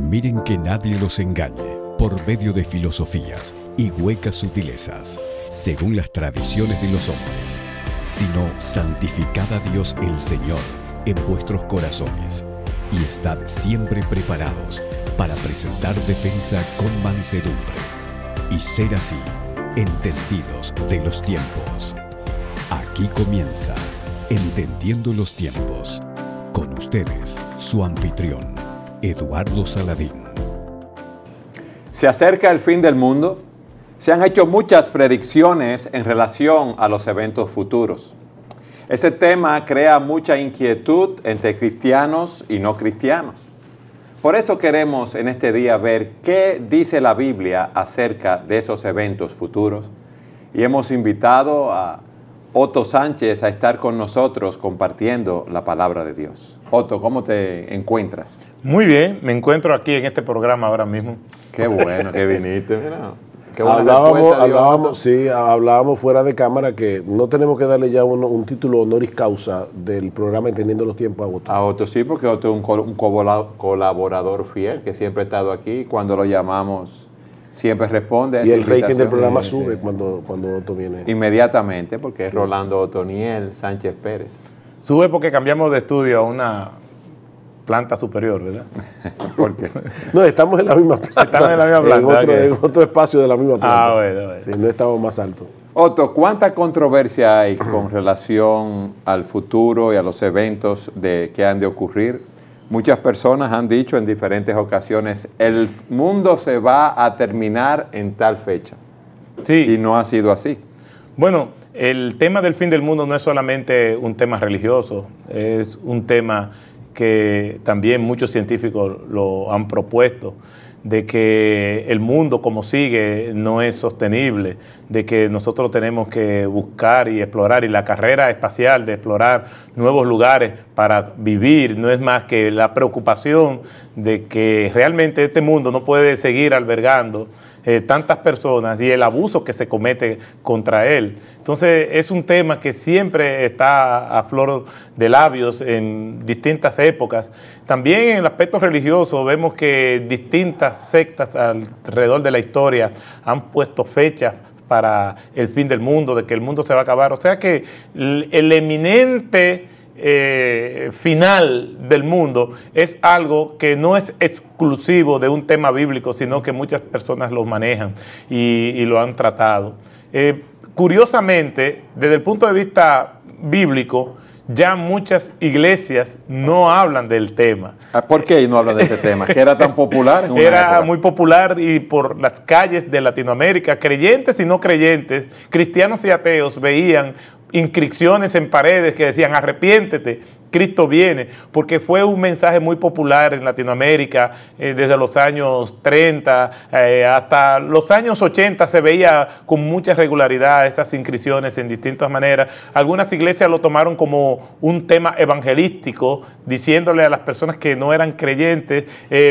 Miren que nadie los engañe por medio de filosofías y huecas sutilezas, según las tradiciones de los hombres, sino santificad a Dios el Señor en vuestros corazones y estad siempre preparados para presentar defensa con mansedumbre y ser así entendidos de los tiempos. Aquí comienza Entendiendo los Tiempos. Con ustedes, su anfitrión, Eduardo Saladín. Se acerca el fin del mundo. Se han hecho muchas predicciones en relación a los eventos futuros. Ese tema crea mucha inquietud entre cristianos y no cristianos. Por eso queremos en este día ver qué dice la Biblia acerca de esos eventos futuros. Y hemos invitado a Otto Sánchez a estar con nosotros compartiendo la palabra de Dios. Otto, ¿cómo te encuentras? Muy bien, me encuentro aquí en este programa ahora mismo. Qué bueno que viniste, mira. Hablábamos fuera de cámara que no tenemos que darle ya un título honoris causa del programa Entendiendo los Tiempos a Otto. A Otto sí, porque Otto es un colaborador fiel que siempre ha estado aquí. Cuando lo llamamos, siempre responde. Y el rating del programa sube cuando Otto viene. Inmediatamente, porque es Rolando Otoniel Sánchez Pérez. Sube porque cambiamos de estudio a una planta superior, ¿verdad? ¿Por qué? No, estamos en la misma planta. Estamos en la misma planta. En otro espacio de la misma planta. Bueno. Sí, no estamos más altos. Otto, ¿cuánta controversia hay con relación al futuro y a los eventos que han de ocurrir? Muchas personas han dicho en diferentes ocasiones, el mundo se va a terminar en tal fecha. Sí. Y no ha sido así. Bueno, el tema del fin del mundo no es solamente un tema religioso, es un tema que también muchos científicos lo han propuesto, de que el mundo como sigue no es sostenible, de que nosotros tenemos que buscar y explorar, y la carrera espacial de explorar nuevos lugares para vivir no es más que la preocupación de que realmente este mundo no puede seguir albergando tantas personas y el abuso que se comete contra él. Entonces es un tema que siempre está a flor de labios en distintas épocas. También en el aspecto religioso vemos que distintas sectas alrededor de la historia han puesto fechas para el fin del mundo, de que el mundo se va a acabar. O sea que el eminente final del mundo es algo que no es exclusivo de un tema bíblico, sino que muchas personas lo manejan y lo han tratado. Curiosamente, desde el punto de vista bíblico, ya muchas iglesias no hablan del tema. ¿Por qué no hablan de ese tema? ¿Que era tan popular en una Era época? muy popular, y por las calles de Latinoamérica, creyentes y no creyentes, cristianos y ateos, veían inscripciones en paredes que decían arrepiéntete, Cristo viene, porque fue un mensaje muy popular en Latinoamérica desde los años 30 hasta los años 80 se veía con mucha regularidad estas inscripciones en distintas maneras. Algunas iglesias lo tomaron como un tema evangelístico, diciéndole a las personas que no eran creyentes,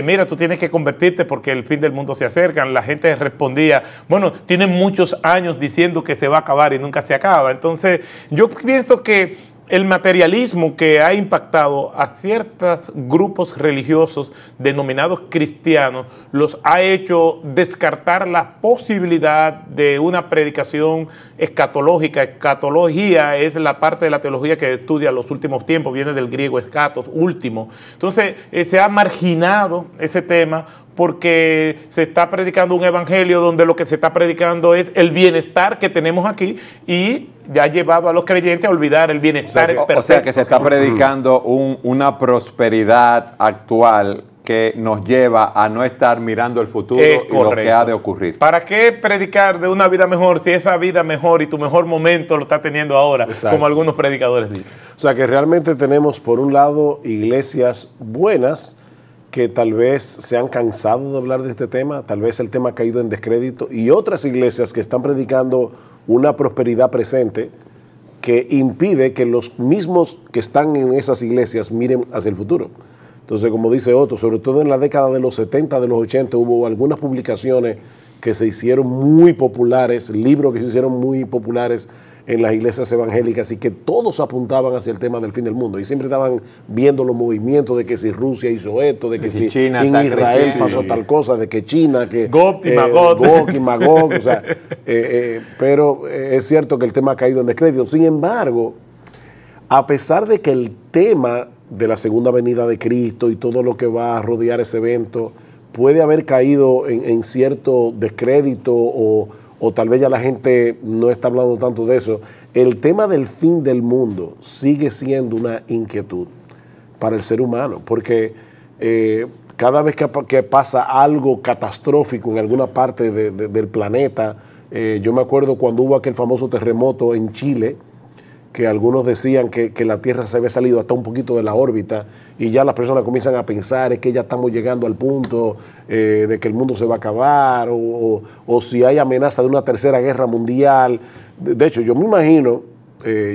mira, tú tienes que convertirte porque el fin del mundo se acerca. La gente respondía, bueno, tienen muchos años diciendo que se va a acabar y nunca se acaba. Entonces, yo pienso que el materialismo que ha impactado a ciertos grupos religiosos denominados cristianos los ha hecho descartar la posibilidad de una predicación escatológica. Escatología es la parte de la teología que estudia los últimos tiempos, viene del griego escatos, último. Entonces se ha marginado ese tema porque se está predicando un evangelio donde lo que se está predicando es el bienestar que tenemos aquí, y ya ha llevado a los creyentes a olvidar el bienestar perfecto. O sea que se está predicando una prosperidad actual que nos lleva a no estar mirando el futuro y lo que ha de ocurrir. ¿Para qué predicar de una vida mejor si esa vida mejor y tu mejor momento lo está teniendo ahora? Exacto. Como algunos predicadores dicen? O sea que realmente tenemos por un lado iglesias buenas que tal vez se han cansado de hablar de este tema, tal vez el tema ha caído en descrédito, y otras iglesias que están predicando una prosperidad presente que impide que los mismos que están en esas iglesias miren hacia el futuro. Entonces, como dice Otto, sobre todo en la década de los 70, de los 80, hubo algunas publicaciones que se hicieron muy populares, libros que se hicieron muy populares en las iglesias evangélicas y que todos apuntaban hacia el tema del fin del mundo. Y siempre estaban viendo los movimientos de que si Rusia hizo esto, de que si China en Israel pasó tal cosa, de que China, que Gog y Magog, o sea, pero es cierto que el tema ha caído en descrédito. Sin embargo, a pesar de que el tema de la segunda venida de Cristo y todo lo que va a rodear ese evento puede haber caído en cierto descrédito o tal vez ya la gente no está hablando tanto de eso, el tema del fin del mundo sigue siendo una inquietud para el ser humano, porque cada vez que pasa algo catastrófico en alguna parte del planeta, yo me acuerdo cuando hubo aquel famoso terremoto en Chile, que algunos decían que la Tierra se había salido hasta un poquito de la órbita y ya las personas comienzan a pensar es que ya estamos llegando al punto de que el mundo se va a acabar o si hay amenaza de una tercera guerra mundial. De hecho, yo me imagino,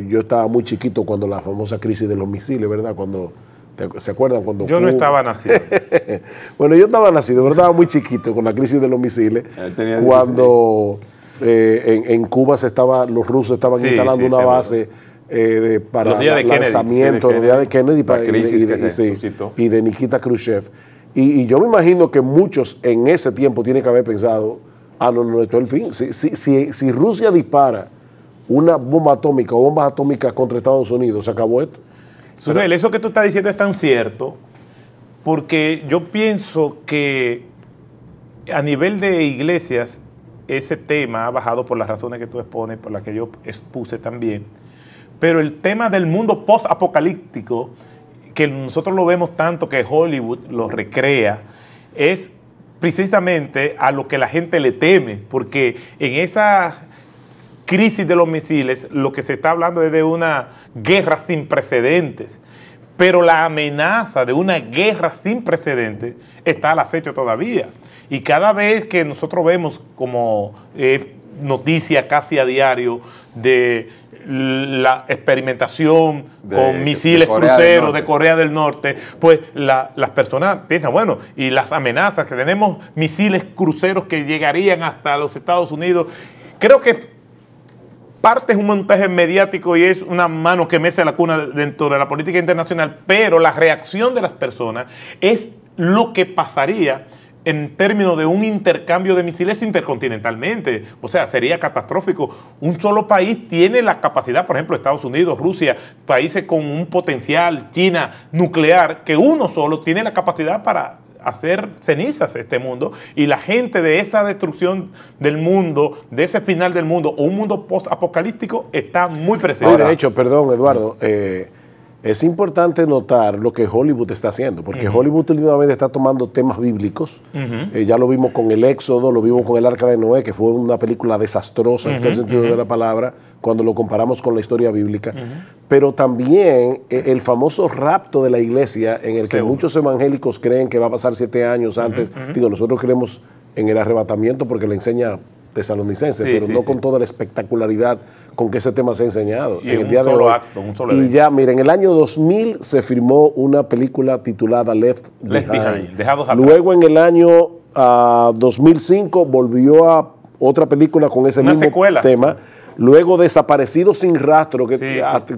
yo estaba muy chiquito cuando la famosa crisis de los misiles, ¿verdad? ¿Se acuerdan? Cuando yo no estaba nacido. Bueno, yo estaba nacido, pero estaba muy chiquito con la crisis de los misiles. Cuando en Cuba los rusos estaban instalando una base para el lanzamiento los días de Kennedy y de Nikita Khrushchev. Y yo me imagino que muchos en ese tiempo tienen que haber pensado, no, esto es el fin. Si Rusia dispara una bomba atómica o bombas atómicas contra Estados Unidos, se acabó esto. Surel, eso que tú estás diciendo es tan cierto, porque yo pienso que a nivel de iglesias ese tema ha bajado por las razones que tú expones, por las que yo expuse también. Pero el tema del mundo post-apocalíptico, que nosotros lo vemos tanto que Hollywood lo recrea, es precisamente a lo que la gente le teme, porque en esa crisis de los misiles lo que se está hablando es de una guerra sin precedentes. Pero la amenaza de una guerra sin precedentes está al acecho todavía. Y cada vez que nosotros vemos como noticia casi a diario de la experimentación con misiles cruceros de Corea del Norte, pues las personas piensan, bueno, y las amenazas que tenemos, misiles cruceros que llegarían hasta los Estados Unidos. Creo que parte es un montaje mediático y es una mano que mece la cuna dentro de la política internacional, pero la reacción de las personas es lo que pasaría en términos de un intercambio de misiles intercontinentalmente. O sea, sería catastrófico. Un solo país tiene la capacidad, por ejemplo, Estados Unidos, Rusia, países con un potencial, China, nuclear, que uno solo tiene la capacidad para hacer cenizas este mundo, y la gente de esa destrucción del mundo, de ese final del mundo, o un mundo post-apocalíptico, está muy presente. De hecho, perdón, Eduardo, es importante notar lo que Hollywood está haciendo, porque Hollywood últimamente está tomando temas bíblicos. Ya lo vimos con el Éxodo, lo vimos con el Arca de Noé, que fue una película desastrosa en el sentido de la palabra, cuando lo comparamos con la historia bíblica. Pero también el famoso rapto de la iglesia, en el que muchos evangélicos creen que va a pasar 7 años antes. Digo, nosotros creemos en el arrebatamiento porque le enseña Tesalonicenses, pero no con toda la espectacularidad con que ese tema se ha enseñado. Y en el día de hoy. Un solo evento. Ya, miren, en el año 2000 se firmó una película titulada Left Behind. Dejados atrás. Luego en el año 2005 volvió a otra película con ese mismo tema. Luego Desaparecido sin rastro, que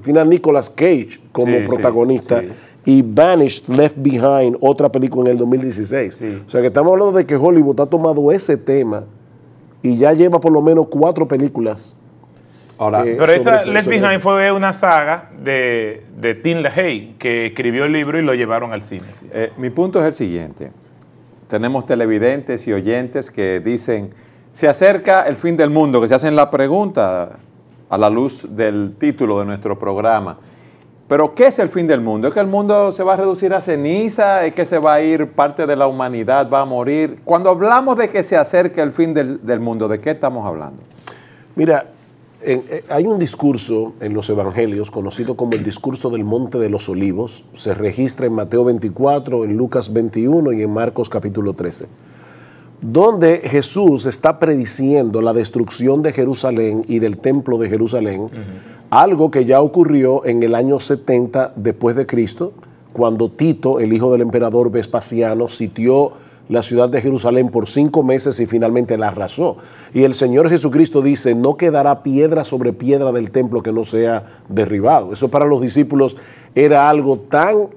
tiene a Nicolas Cage como protagonista. Y Vanished, Left Behind, otra película en el 2016. O sea que estamos hablando de que Hollywood ha tomado ese tema y ya lleva por lo menos 4 películas. Ahora, pero esa Left Behind fue una saga de Tim LaHaye, que escribió el libro y lo llevaron al cine. Mi punto es el siguiente. Tenemos televidentes y oyentes que dicen, se acerca el fin del mundo, que se hacen la pregunta a la luz del título de nuestro programa. Pero, ¿qué es el fin del mundo? ¿Es que el mundo se va a reducir a ceniza? ¿Es que se va a ir parte de la humanidad, va a morir? Cuando hablamos de que se acerca el fin del mundo, ¿de qué estamos hablando? Mira, hay un discurso en los evangelios conocido como el discurso del Monte de los Olivos. Se registra en Mateo 24, en Lucas 21 y en Marcos capítulo 13. Donde Jesús está prediciendo la destrucción de Jerusalén y del templo de Jerusalén, algo que ya ocurrió en el año 70 después de Cristo, cuando Tito, el hijo del emperador Vespasiano, sitió la ciudad de Jerusalén por 5 meses y finalmente la arrasó. Y el Señor Jesucristo dice, no quedará piedra sobre piedra del templo que no sea derribado. Eso para los discípulos era algo tan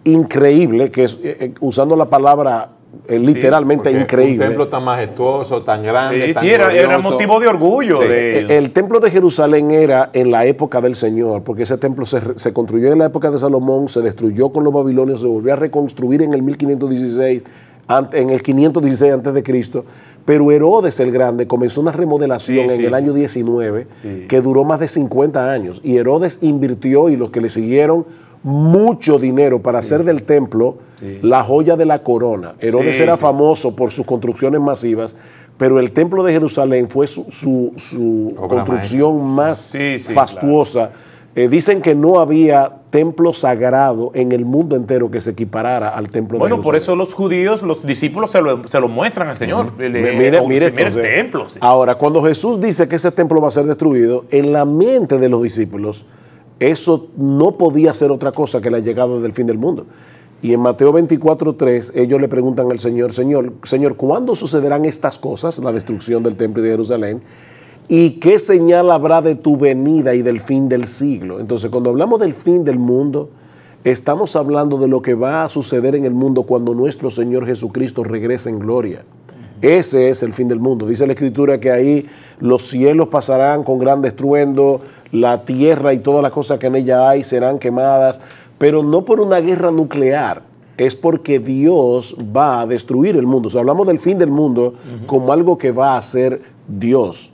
increíble que, usando la palabra literalmente increíble. Un templo tan majestuoso, tan grande, tan era motivo de orgullo de ellos. El templo de Jerusalén era en la época del Señor, porque ese templo se construyó en la época de Salomón, se destruyó con los babilonios, se volvió a reconstruir en el 1516, en el 516 antes de Cristo, pero Herodes el Grande comenzó una remodelación en el año 19 que duró más de 50 años, y Herodes invirtió, y los que le siguieron, mucho dinero para hacer del templo la joya de la corona. Herodes era famoso por sus construcciones masivas, pero el templo de Jerusalén fue su construcción más fastuosa. Claro. Dicen que no había templo sagrado en el mundo entero que se equiparara al templo de Jerusalén. Bueno, por eso los judíos, los discípulos se lo muestran al Señor. Mire el templo. Ahora, cuando Jesús dice que ese templo va a ser destruido, en la mente de los discípulos, eso no podía ser otra cosa que la llegada del fin del mundo. Y en Mateo 24:3, ellos le preguntan al Señor, Señor, ¿cuándo sucederán estas cosas, la destrucción del templo de Jerusalén? ¿Y qué señal habrá de tu venida y del fin del siglo? Entonces, cuando hablamos del fin del mundo, estamos hablando de lo que va a suceder en el mundo cuando nuestro Señor Jesucristo regrese en gloria. Ese es el fin del mundo. Dice la Escritura que ahí los cielos pasarán con gran estruendo, la tierra y todas las cosas que en ella hay serán quemadas, pero no por una guerra nuclear, es porque Dios va a destruir el mundo. O sea, hablamos del fin del mundo como algo que va a hacer Dios.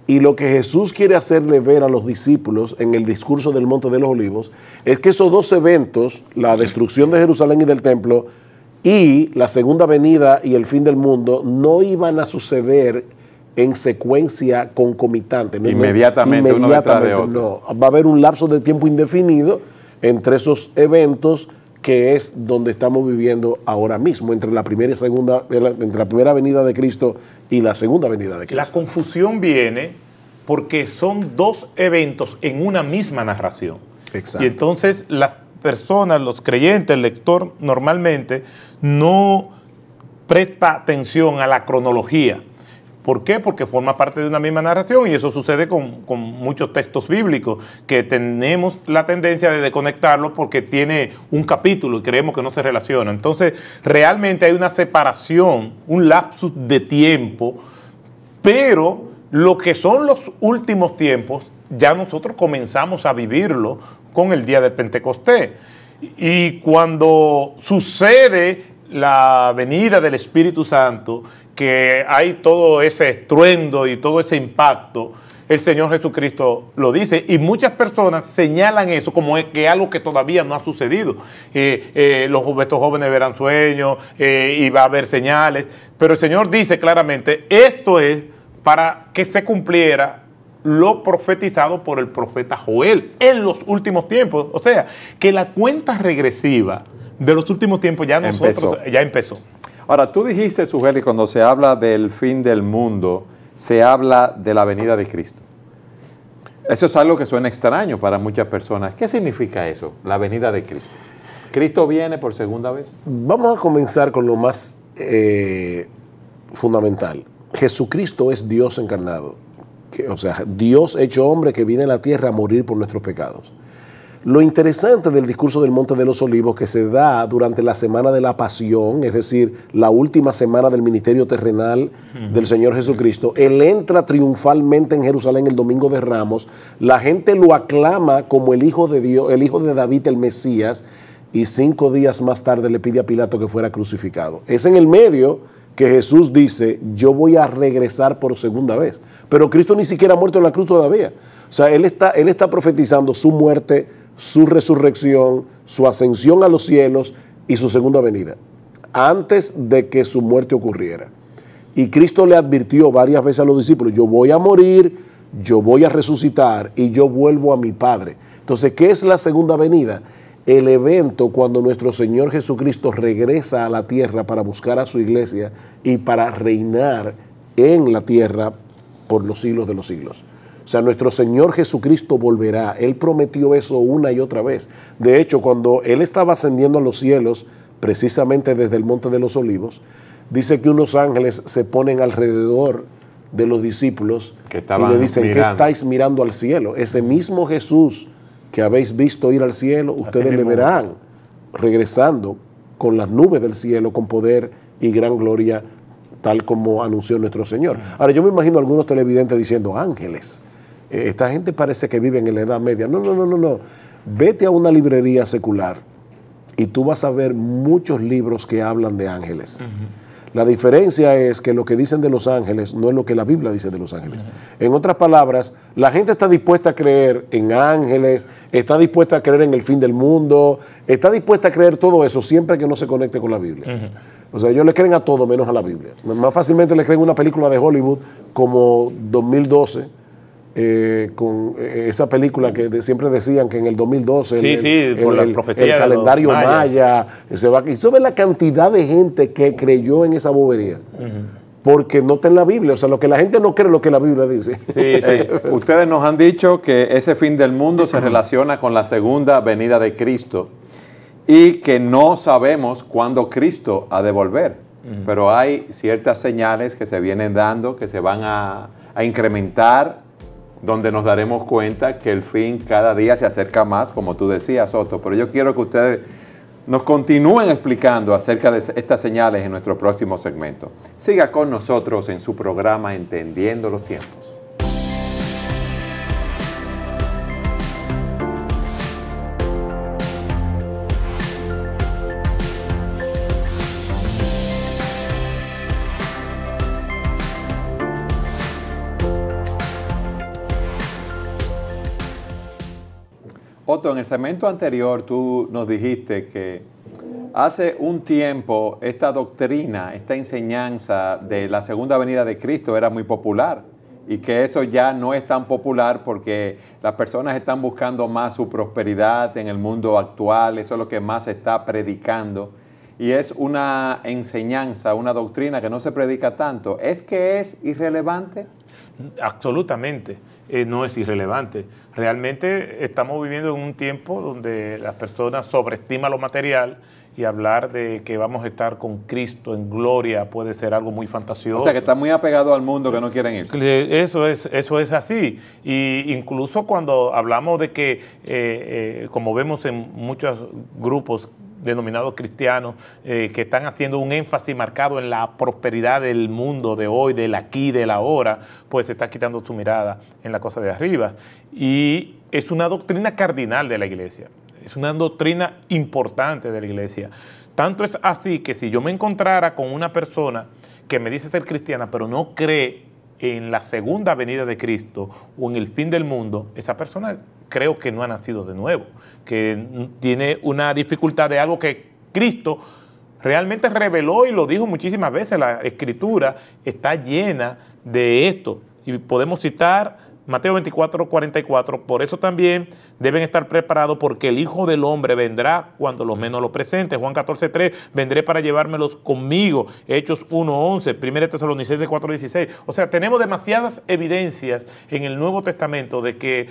Y lo que Jesús quiere hacerle ver a los discípulos en el discurso del Monte de los Olivos es que esos dos eventos, la destrucción de Jerusalén y del templo y la segunda venida y el fin del mundo, no iban a suceder en secuencia concomitante. Inmediatamente, uno detrás de otro. No, va a haber un lapso de tiempo indefinido entre esos eventos, que es donde estamos viviendo ahora mismo, entre la primera y segunda, entre la primera venida de Cristo y la segunda venida de Cristo. La confusión viene porque son dos eventos en una misma narración. Exacto. Y entonces las personas, los creyentes, el lector normalmente no presta atención a la cronología. ¿Por qué? Porque forma parte de una misma narración, y eso sucede con muchos textos bíblicos, que tenemos la tendencia de desconectarlo porque tiene un capítulo y creemos que no se relaciona. Entonces, realmente hay una separación, un lapsus de tiempo, pero lo que son los últimos tiempos, ya nosotros comenzamos a vivirlo con el día del Pentecostés. Y cuando sucede la venida del Espíritu Santo, que hay todo ese estruendo y todo ese impacto, el Señor Jesucristo lo dice, y muchas personas señalan eso como que algo que todavía no ha sucedido. Estos jóvenes verán sueños y va a haber señales, pero el Señor dice claramente, esto es para que se cumpliera lo profetizado por el profeta Joel en los últimos tiempos. O sea, que la cuenta regresiva de los últimos tiempos ya empezó. Ahora, tú dijiste, Sujeli, cuando se habla del fin del mundo, se habla de la venida de Cristo. Eso es algo que suena extraño para muchas personas. ¿Qué significa eso, la venida de Cristo? ¿Cristo viene por segunda vez? Vamos a comenzar con lo más fundamental. Jesucristo es Dios encarnado. O sea, Dios hecho hombre que viene a la tierra a morir por nuestros pecados. Lo interesante del discurso del Monte de los Olivos, que se da durante la semana de la pasión, es decir, la última semana del ministerio terrenal del Señor Jesucristo, Él entra triunfalmente en Jerusalén el domingo de Ramos, la gente lo aclama como el Hijo de Dios, el Hijo de David, el Mesías, y 5 días más tarde le pide a Pilato que fuera crucificado. Es en el medio que Jesús dice, yo voy a regresar por segunda vez. Pero Cristo ni siquiera ha muerto en la cruz todavía. O sea, Él está profetizando su muerte, su resurrección, su ascensión a los cielos y su segunda venida, antes de que su muerte ocurriera. Y Cristo le advirtió varias veces a los discípulos, yo voy a morir, yo voy a resucitar y yo vuelvo a mi Padre. Entonces, ¿qué es la segunda venida? El evento cuando nuestro Señor Jesucristo regresa a la tierra para buscar a su iglesia y para reinar en la tierra por los siglos de los siglos. O sea, nuestro Señor Jesucristo volverá. Él prometió eso una y otra vez. De hecho, cuando Él estaba ascendiendo a los cielos, precisamente desde el Monte de los Olivos, dice que unos ángeles se ponen alrededor de los discípulos y le dicen, ¿qué estáis mirando al cielo? Ese mismo Jesús que habéis visto ir al cielo, ustedes le verán regresando con las nubes del cielo, con poder y gran gloria, tal como anunció nuestro Señor. Ahora, yo me imagino a algunos televidentes diciendo, ángeles, esta gente parece que viven en la Edad Media. No. Vete a una librería secular y tú vas a ver muchos libros que hablan de ángeles. La diferencia es que lo que dicen de los ángeles no es lo que la Biblia dice de los ángeles. En otras palabras, la gente está dispuesta a creer en ángeles, está dispuesta a creer en el fin del mundo, está dispuesta a creer todo eso siempre que no se conecte con la Biblia. O sea, ellos le creen a todo menos a la Biblia. Más fácilmente le creen una película de Hollywood como 2012, con esa película que siempre decían que en el 2012 el calendario maya se va. Y sobre la cantidad de gente que creyó en esa bobería, porque no está en la Biblia. O sea, lo que la gente no cree es lo que la Biblia dice. Ustedes nos han dicho que ese fin del mundo se relaciona con la segunda venida de Cristo y que no sabemos cuándo Cristo ha de volver. Pero hay ciertas señales que se vienen dando, que se van a incrementar, donde nos daremos cuenta que el fin cada día se acerca más, como tú decías, Otto. Pero yo quiero que ustedes nos continúen explicando acerca de estas señales en nuestro próximo segmento. Siga con nosotros en su programa Entendiendo los Tiempos. Otto, en el segmento anterior tú nos dijiste que hace un tiempo esta doctrina, esta enseñanza de la segunda venida de Cristo era muy popular y que eso ya no es tan popular porque las personas están buscando más su prosperidad en el mundo actual, eso es lo que más se está predicando y es una enseñanza, una doctrina que no se predica tanto. ¿Es que es irrelevante? Absolutamente. No es irrelevante. Realmente estamos viviendo en un tiempo donde las personas sobreestiman lo material y hablar de que vamos a estar con Cristo en gloria puede ser algo muy fantasioso. O sea, que está muy apegado al mundo que no quieren ir. Eso es así. Y incluso cuando hablamos de que, como vemos en muchos grupos denominados cristianos, que están haciendo un énfasis marcado en la prosperidad del mundo de hoy, del aquí, del ahora, pues se está quitando su mirada en la cosa de arriba. Y es una doctrina cardinal de la iglesia, es una doctrina importante de la iglesia. Tanto es así que si yo me encontrara con una persona que me dice ser cristiana, pero no cree en la segunda venida de Cristo o en el fin del mundo, esa persona creo que no ha nacido de nuevo, que tiene una dificultad de algo que Cristo realmente reveló y lo dijo muchísimas veces. La Escritura está llena de esto y podemos citar Mateo 24:44, por eso también deben estar preparados porque el Hijo del Hombre vendrá cuando los menos lo presente. Juan 14:3, vendré para llevármelos conmigo. Hechos 1:11, 1 Tesalonicenses 4:16. O sea, tenemos demasiadas evidencias en el Nuevo Testamento de que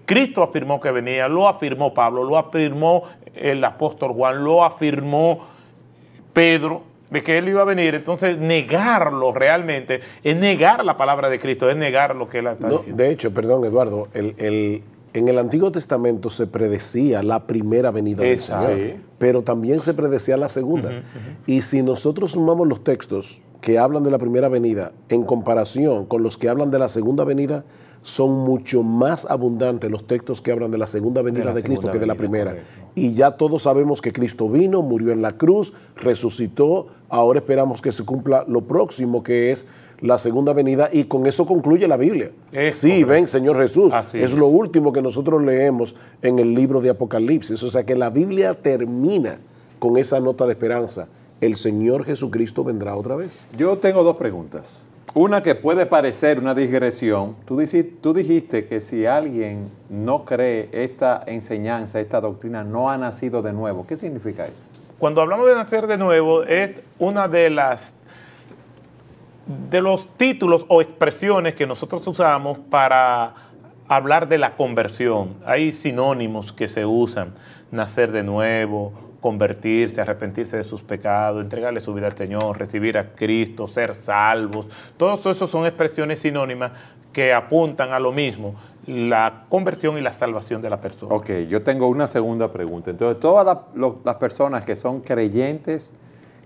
Cristo afirmó que venía, lo afirmó Pablo, lo afirmó el apóstol Juan, lo afirmó Pedro, de que Él iba a venir. Entonces negarlo realmente es negar la palabra de Cristo, es negar lo que Él está diciendo. De hecho, perdón Eduardo, en el Antiguo Testamento se predecía la primera venida del Señor, pero también se predecía la segunda. Y si nosotros sumamos los textos que hablan de la primera venida en comparación con los que hablan de la segunda venida, son mucho más abundantes los textos que hablan de la segunda venida de Cristo que de la primera. Correcto. Y ya todos sabemos que Cristo vino, murió en la cruz, resucitó, ahora esperamos que se cumpla lo próximo, que es la segunda venida, y con eso concluye la Biblia. Sí, ven, Señor Jesús. Es lo último que nosotros leemos en el libro de Apocalipsis. O sea que la Biblia termina con esa nota de esperanza. El Señor Jesucristo vendrá otra vez. Yo tengo dos preguntas. Una que puede parecer una digresión. Tú dijiste que si alguien no cree esta enseñanza, esta doctrina, no ha nacido de nuevo. ¿Qué significa eso? Cuando hablamos de nacer de nuevo, es una de las de los títulos o expresiones que nosotros usamos para hablar de la conversión. Hay sinónimos que se usan: nacer de nuevo, convertirse, arrepentirse de sus pecados, entregarle su vida al Señor, recibir a Cristo, ser salvos. Todos esos son expresiones sinónimas que apuntan a lo mismo: la conversión y la salvación de la persona. Ok, yo tengo una segunda pregunta. Entonces, todas las personas que son creyentes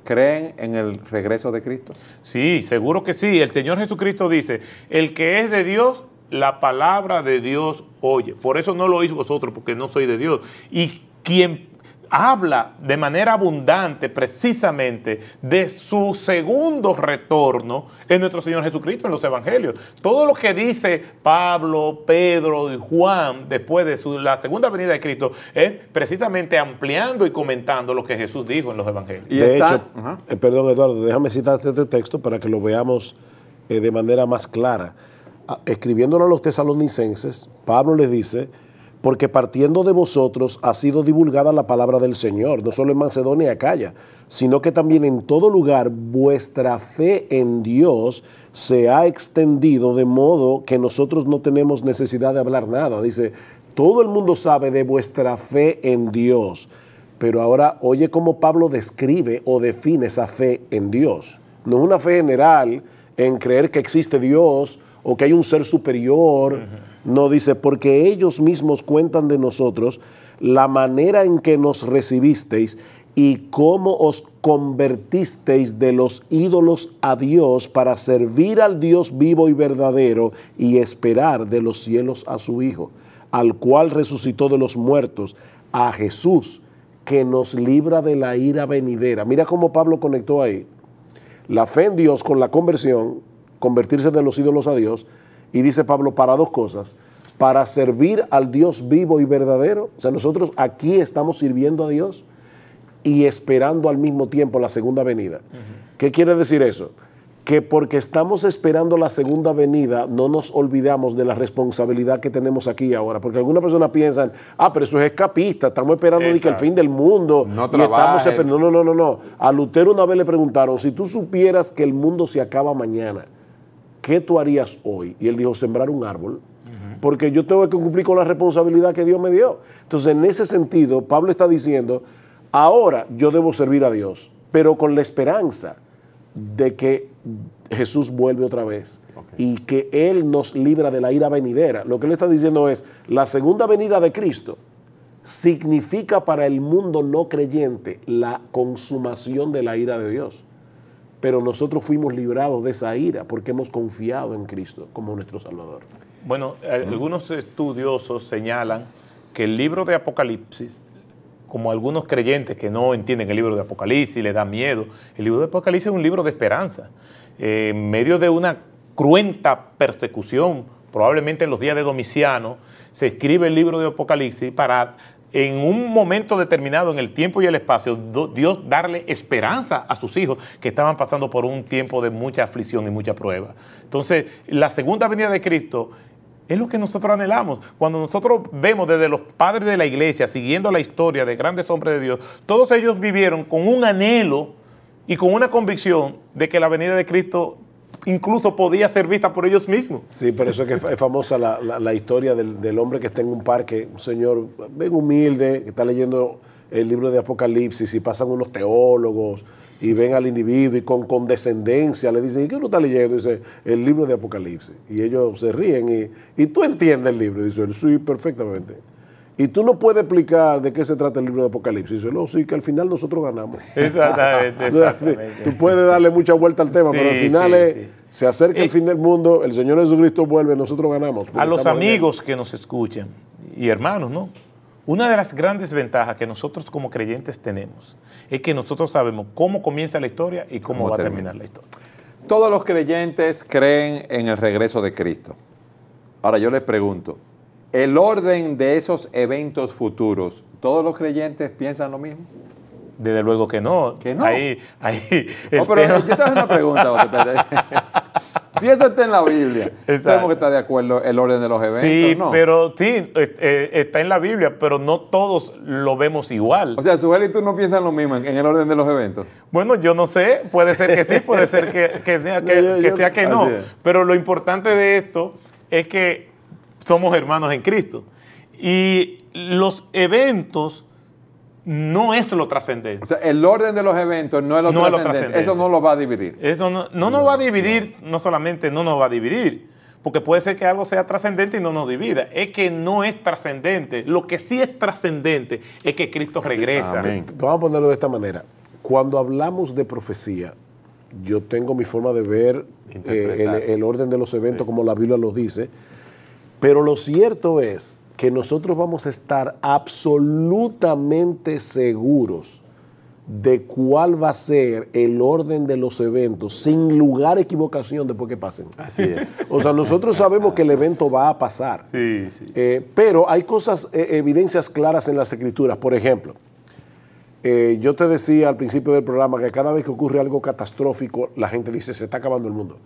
creen en el regreso de Cristo. Sí, seguro que sí. El Señor Jesucristo dice: el que es de Dios, la palabra de Dios oye. Por eso no lo oís vosotros, porque no soy de Dios. Y quien habla de manera abundante precisamente de su segundo retorno es nuestro Señor Jesucristo en los evangelios. Todo lo que dice Pablo, Pedro y Juan después de la segunda venida de Cristo es precisamente ampliando y comentando lo que Jesús dijo en los evangelios. Y de está, hecho, perdón Eduardo, déjame citarte este texto para que lo veamos de manera más clara. Escribiéndolo a los tesalonicenses, Pablo les dice: porque partiendo de vosotros ha sido divulgada la palabra del Señor, no solo en Macedonia y Acaya, sino que también en todo lugar vuestra fe en Dios se ha extendido, de modo que nosotros no tenemos necesidad de hablar nada. Dice, todo el mundo sabe de vuestra fe en Dios, pero ahora oye cómo Pablo describe o define esa fe en Dios. No es una fe general en creer que existe Dios o que hay un ser superior. No, dice, porque ellos mismos cuentan de nosotros la manera en que nos recibisteis y cómo os convertisteis de los ídolos a Dios para servir al Dios vivo y verdadero y esperar de los cielos a su Hijo, al cual resucitó de los muertos, a Jesús, que nos libra de la ira venidera. Mira cómo Pablo conectó ahí la fe en Dios con la conversión, convertirse de los ídolos a Dios. Y dice Pablo, para dos cosas: para servir al Dios vivo y verdadero. O sea, nosotros aquí estamos sirviendo a Dios y esperando al mismo tiempo la segunda venida. ¿Qué quiere decir eso? Que porque estamos esperando la segunda venida, no nos olvidamos de la responsabilidad que tenemos aquí y ahora. Porque algunas personas piensan, pero eso es escapista, estamos esperando de que el fin del mundo. No y estamos trabajen. No. A Lutero una vez le preguntaron, si tú supieras que el mundo se acaba mañana, ¿qué tú harías hoy? Y él dijo, sembrar un árbol, porque yo tengo que cumplir con la responsabilidad que Dios me dio. Entonces, en ese sentido, Pablo está diciendo, ahora yo debo servir a Dios, pero con la esperanza de que Jesús vuelve otra vez y que Él nos libra de la ira venidera. Lo que él está diciendo es, la segunda venida de Cristo significa para el mundo no creyente la consumación de la ira de Dios. Pero nosotros fuimos librados de esa ira porque hemos confiado en Cristo como nuestro Salvador. Bueno, algunos estudiosos señalan que el libro de Apocalipsis, como algunos creyentes que no entienden el libro de Apocalipsis y le da miedo, el libro de Apocalipsis es un libro de esperanza. En medio de una cruenta persecución, probablemente en los días de Domiciano, se escribe el libro de Apocalipsis para, en un momento determinado en el tiempo y el espacio, Dios darle esperanza a sus hijos que estaban pasando por un tiempo de mucha aflicción y mucha prueba. Entonces, la segunda venida de Cristo es lo que nosotros anhelamos. Cuando nosotros vemos desde los padres de la iglesia, siguiendo la historia de grandes hombres de Dios, todos ellos vivieron con un anhelo y con una convicción de que la venida de Cristo incluso podía ser vista por ellos mismos. Sí, por eso es que es famosa la historia del hombre que está en un parque, un señor bien humilde, que está leyendo el libro de Apocalipsis y pasan unos teólogos y ven al individuo y con condescendencia le dicen, ¿y qué uno está leyendo? Y dice, el libro de Apocalipsis. Y ellos se ríen y tú entiendes el libro. Y dice, sí, perfectamente. Y tú no puedes explicar de qué se trata el libro de Apocalipsis. Y dice, no, sí, que al final nosotros ganamos. Exactamente. Tú puedes darle mucha vuelta al tema, Sí, pero al final sí. se acerca el fin del mundo, el Señor Jesucristo vuelve, nosotros ganamos. A los amigos que nos escuchan y hermanos, ¿no? Una de las grandes ventajas que nosotros como creyentes tenemos es que nosotros sabemos cómo comienza la historia y cómo va a terminar la historia. Todos los creyentes creen en el regreso de Cristo. Ahora yo les pregunto, el orden de esos eventos futuros, ¿todos los creyentes piensan lo mismo? Desde luego que no. Que no. Ahí No, pero yo te hago una pregunta. Si eso está en la Biblia, Exacto. tenemos que estar de acuerdo el orden de los eventos, Sí, ¿no? pero sí, está en la Biblia, pero no todos lo vemos igual. O sea, Suhel y tú no piensan lo mismo en el orden de los eventos. Bueno, yo no sé, puede ser que sí, puede ser que sea que no. Así es. Pero lo importante de esto es que somos hermanos en Cristo. Y los eventos no es lo trascendente. O sea, el orden de los eventos no es lo No es lo trascendente. trascendente. Eso no lo va a dividir. Eso no nos va a dividir, no solamente no nos va a dividir, porque puede ser que algo sea trascendente y no nos divida. Es que no es trascendente. Lo que sí es trascendente es que Cristo regresa. Amén. Vamos a ponerlo de esta manera. Cuando hablamos de profecía, yo tengo mi forma de ver el orden de los eventos como la Biblia los dice, pero lo cierto es que nosotros vamos a estar absolutamente seguros de cuál va a ser el orden de los eventos, sin lugar a equivocación después que pasen. Así es. O sea, nosotros sabemos que el evento va a pasar. Sí, sí. Pero hay cosas, evidencias claras en las Escrituras. Por ejemplo, yo te decía al principio del programa que cada vez que ocurre algo catastrófico, la gente dice, se está acabando el mundo.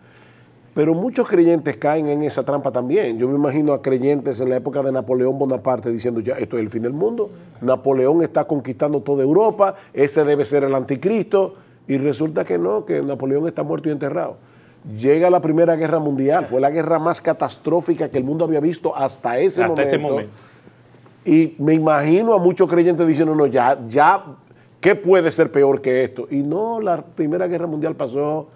Pero muchos creyentes caen en esa trampa también. Yo me imagino a creyentes en la época de Napoleón Bonaparte diciendo, ya, esto es el fin del mundo. Napoleón está conquistando toda Europa, ese debe ser el anticristo. Y resulta que no, que Napoleón está muerto y enterrado. Llega la Primera Guerra Mundial, fue la guerra más catastrófica que el mundo había visto hasta ese momento. Y me imagino a muchos creyentes diciendo, no, ya, ¿qué puede ser peor que esto? Y no, la Primera Guerra Mundial pasó,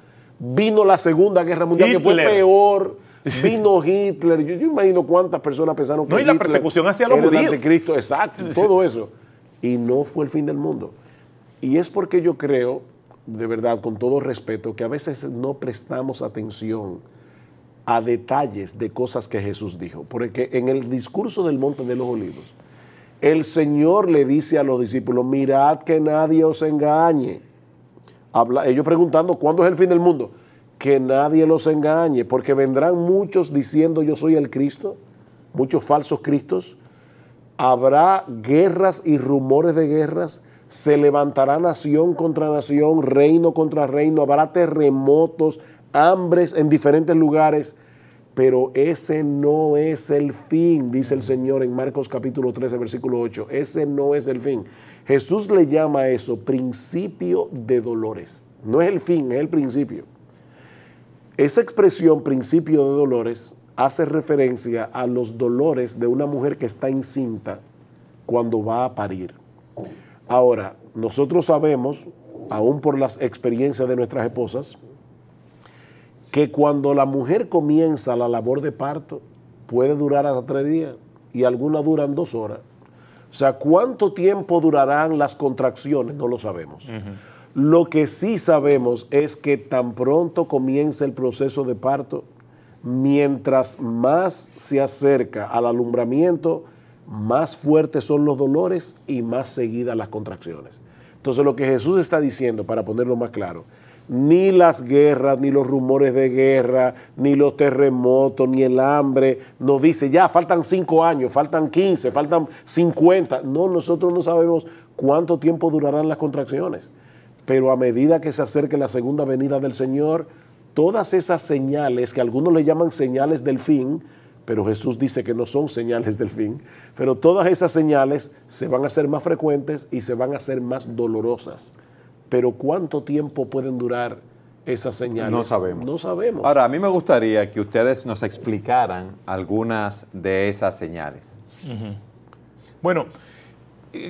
vino la Segunda Guerra Mundial, Hitler, que fue peor, vino Hitler. Yo imagino cuántas personas pensaron que No, y la Hitler persecución hacia los era el judíos. anticristo, exacto, todo eso. Y no fue el fin del mundo. Y es porque yo creo, de verdad, con todo respeto, que a veces no prestamos atención a detalles de cosas que Jesús dijo. Porque en el discurso del Monte de los Olivos, el Señor le dice a los discípulos, mirad que nadie os engañe. Ellos preguntando, ¿cuándo es el fin del mundo? Que nadie los engañe, porque vendrán muchos diciendo yo soy el Cristo, muchos falsos cristos. Habrá guerras y rumores de guerras, se levantará nación contra nación, reino contra reino, habrá terremotos, hambres en diferentes lugares, pero ese no es el fin, dice el Señor en Marcos capítulo 13, versículo 8. Ese no es el fin. Jesús le llama a eso principio de dolores. No es el fin, es el principio. Esa expresión, principio de dolores, hace referencia a los dolores de una mujer que está encinta cuando va a parir. Ahora, nosotros sabemos, aún por las experiencias de nuestras esposas, que cuando la mujer comienza la labor de parto, puede durar hasta 3 días y algunas duran 2 horas. O sea, ¿cuánto tiempo durarán las contracciones? No lo sabemos. Lo que sí sabemos es que tan pronto comienza el proceso de parto, mientras más se acerca al alumbramiento, más fuertes son los dolores y más seguidas las contracciones. Entonces, lo que Jesús está diciendo, para ponerlo más claro, ni las guerras, ni los rumores de guerra, ni los terremotos, ni el hambre, nos dice, ya, faltan 5 años, faltan 15, faltan 50. No, nosotros no sabemos cuánto tiempo durarán las contracciones. Pero a medida que se acerque la segunda venida del Señor, todas esas señales, que algunos le llaman señales del fin, pero Jesús dice que no son señales del fin, pero todas esas señales se van a hacer más frecuentes y se van a hacer más dolorosas. Pero ¿cuánto tiempo pueden durar esas señales? No sabemos. No sabemos. Ahora, a mí me gustaría que ustedes nos explicaran algunas de esas señales. Bueno,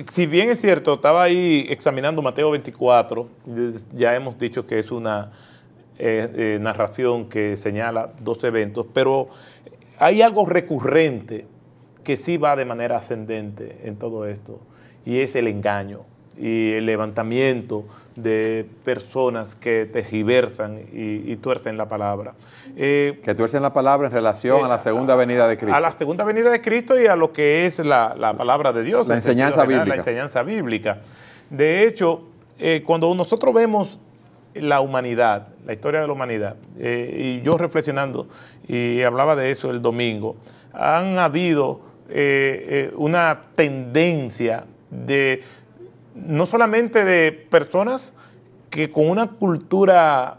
si bien es cierto, estaba ahí examinando Mateo 24, ya hemos dicho que es una narración que señala 2 eventos, pero hay algo recurrente que sí va de manera ascendente en todo esto, y es el engaño y el levantamiento de personas que tergiversan y tuercen la palabra. Que tuercen la palabra en relación a la segunda venida de Cristo. A la segunda venida de Cristo y a lo que es la palabra de Dios. La enseñanza bíblica. La enseñanza bíblica. De hecho, cuando nosotros vemos la humanidad, la historia de la humanidad, y yo reflexionando, y hablaba de eso el domingo, han habido una tendencia de no solamente de personas que con una cultura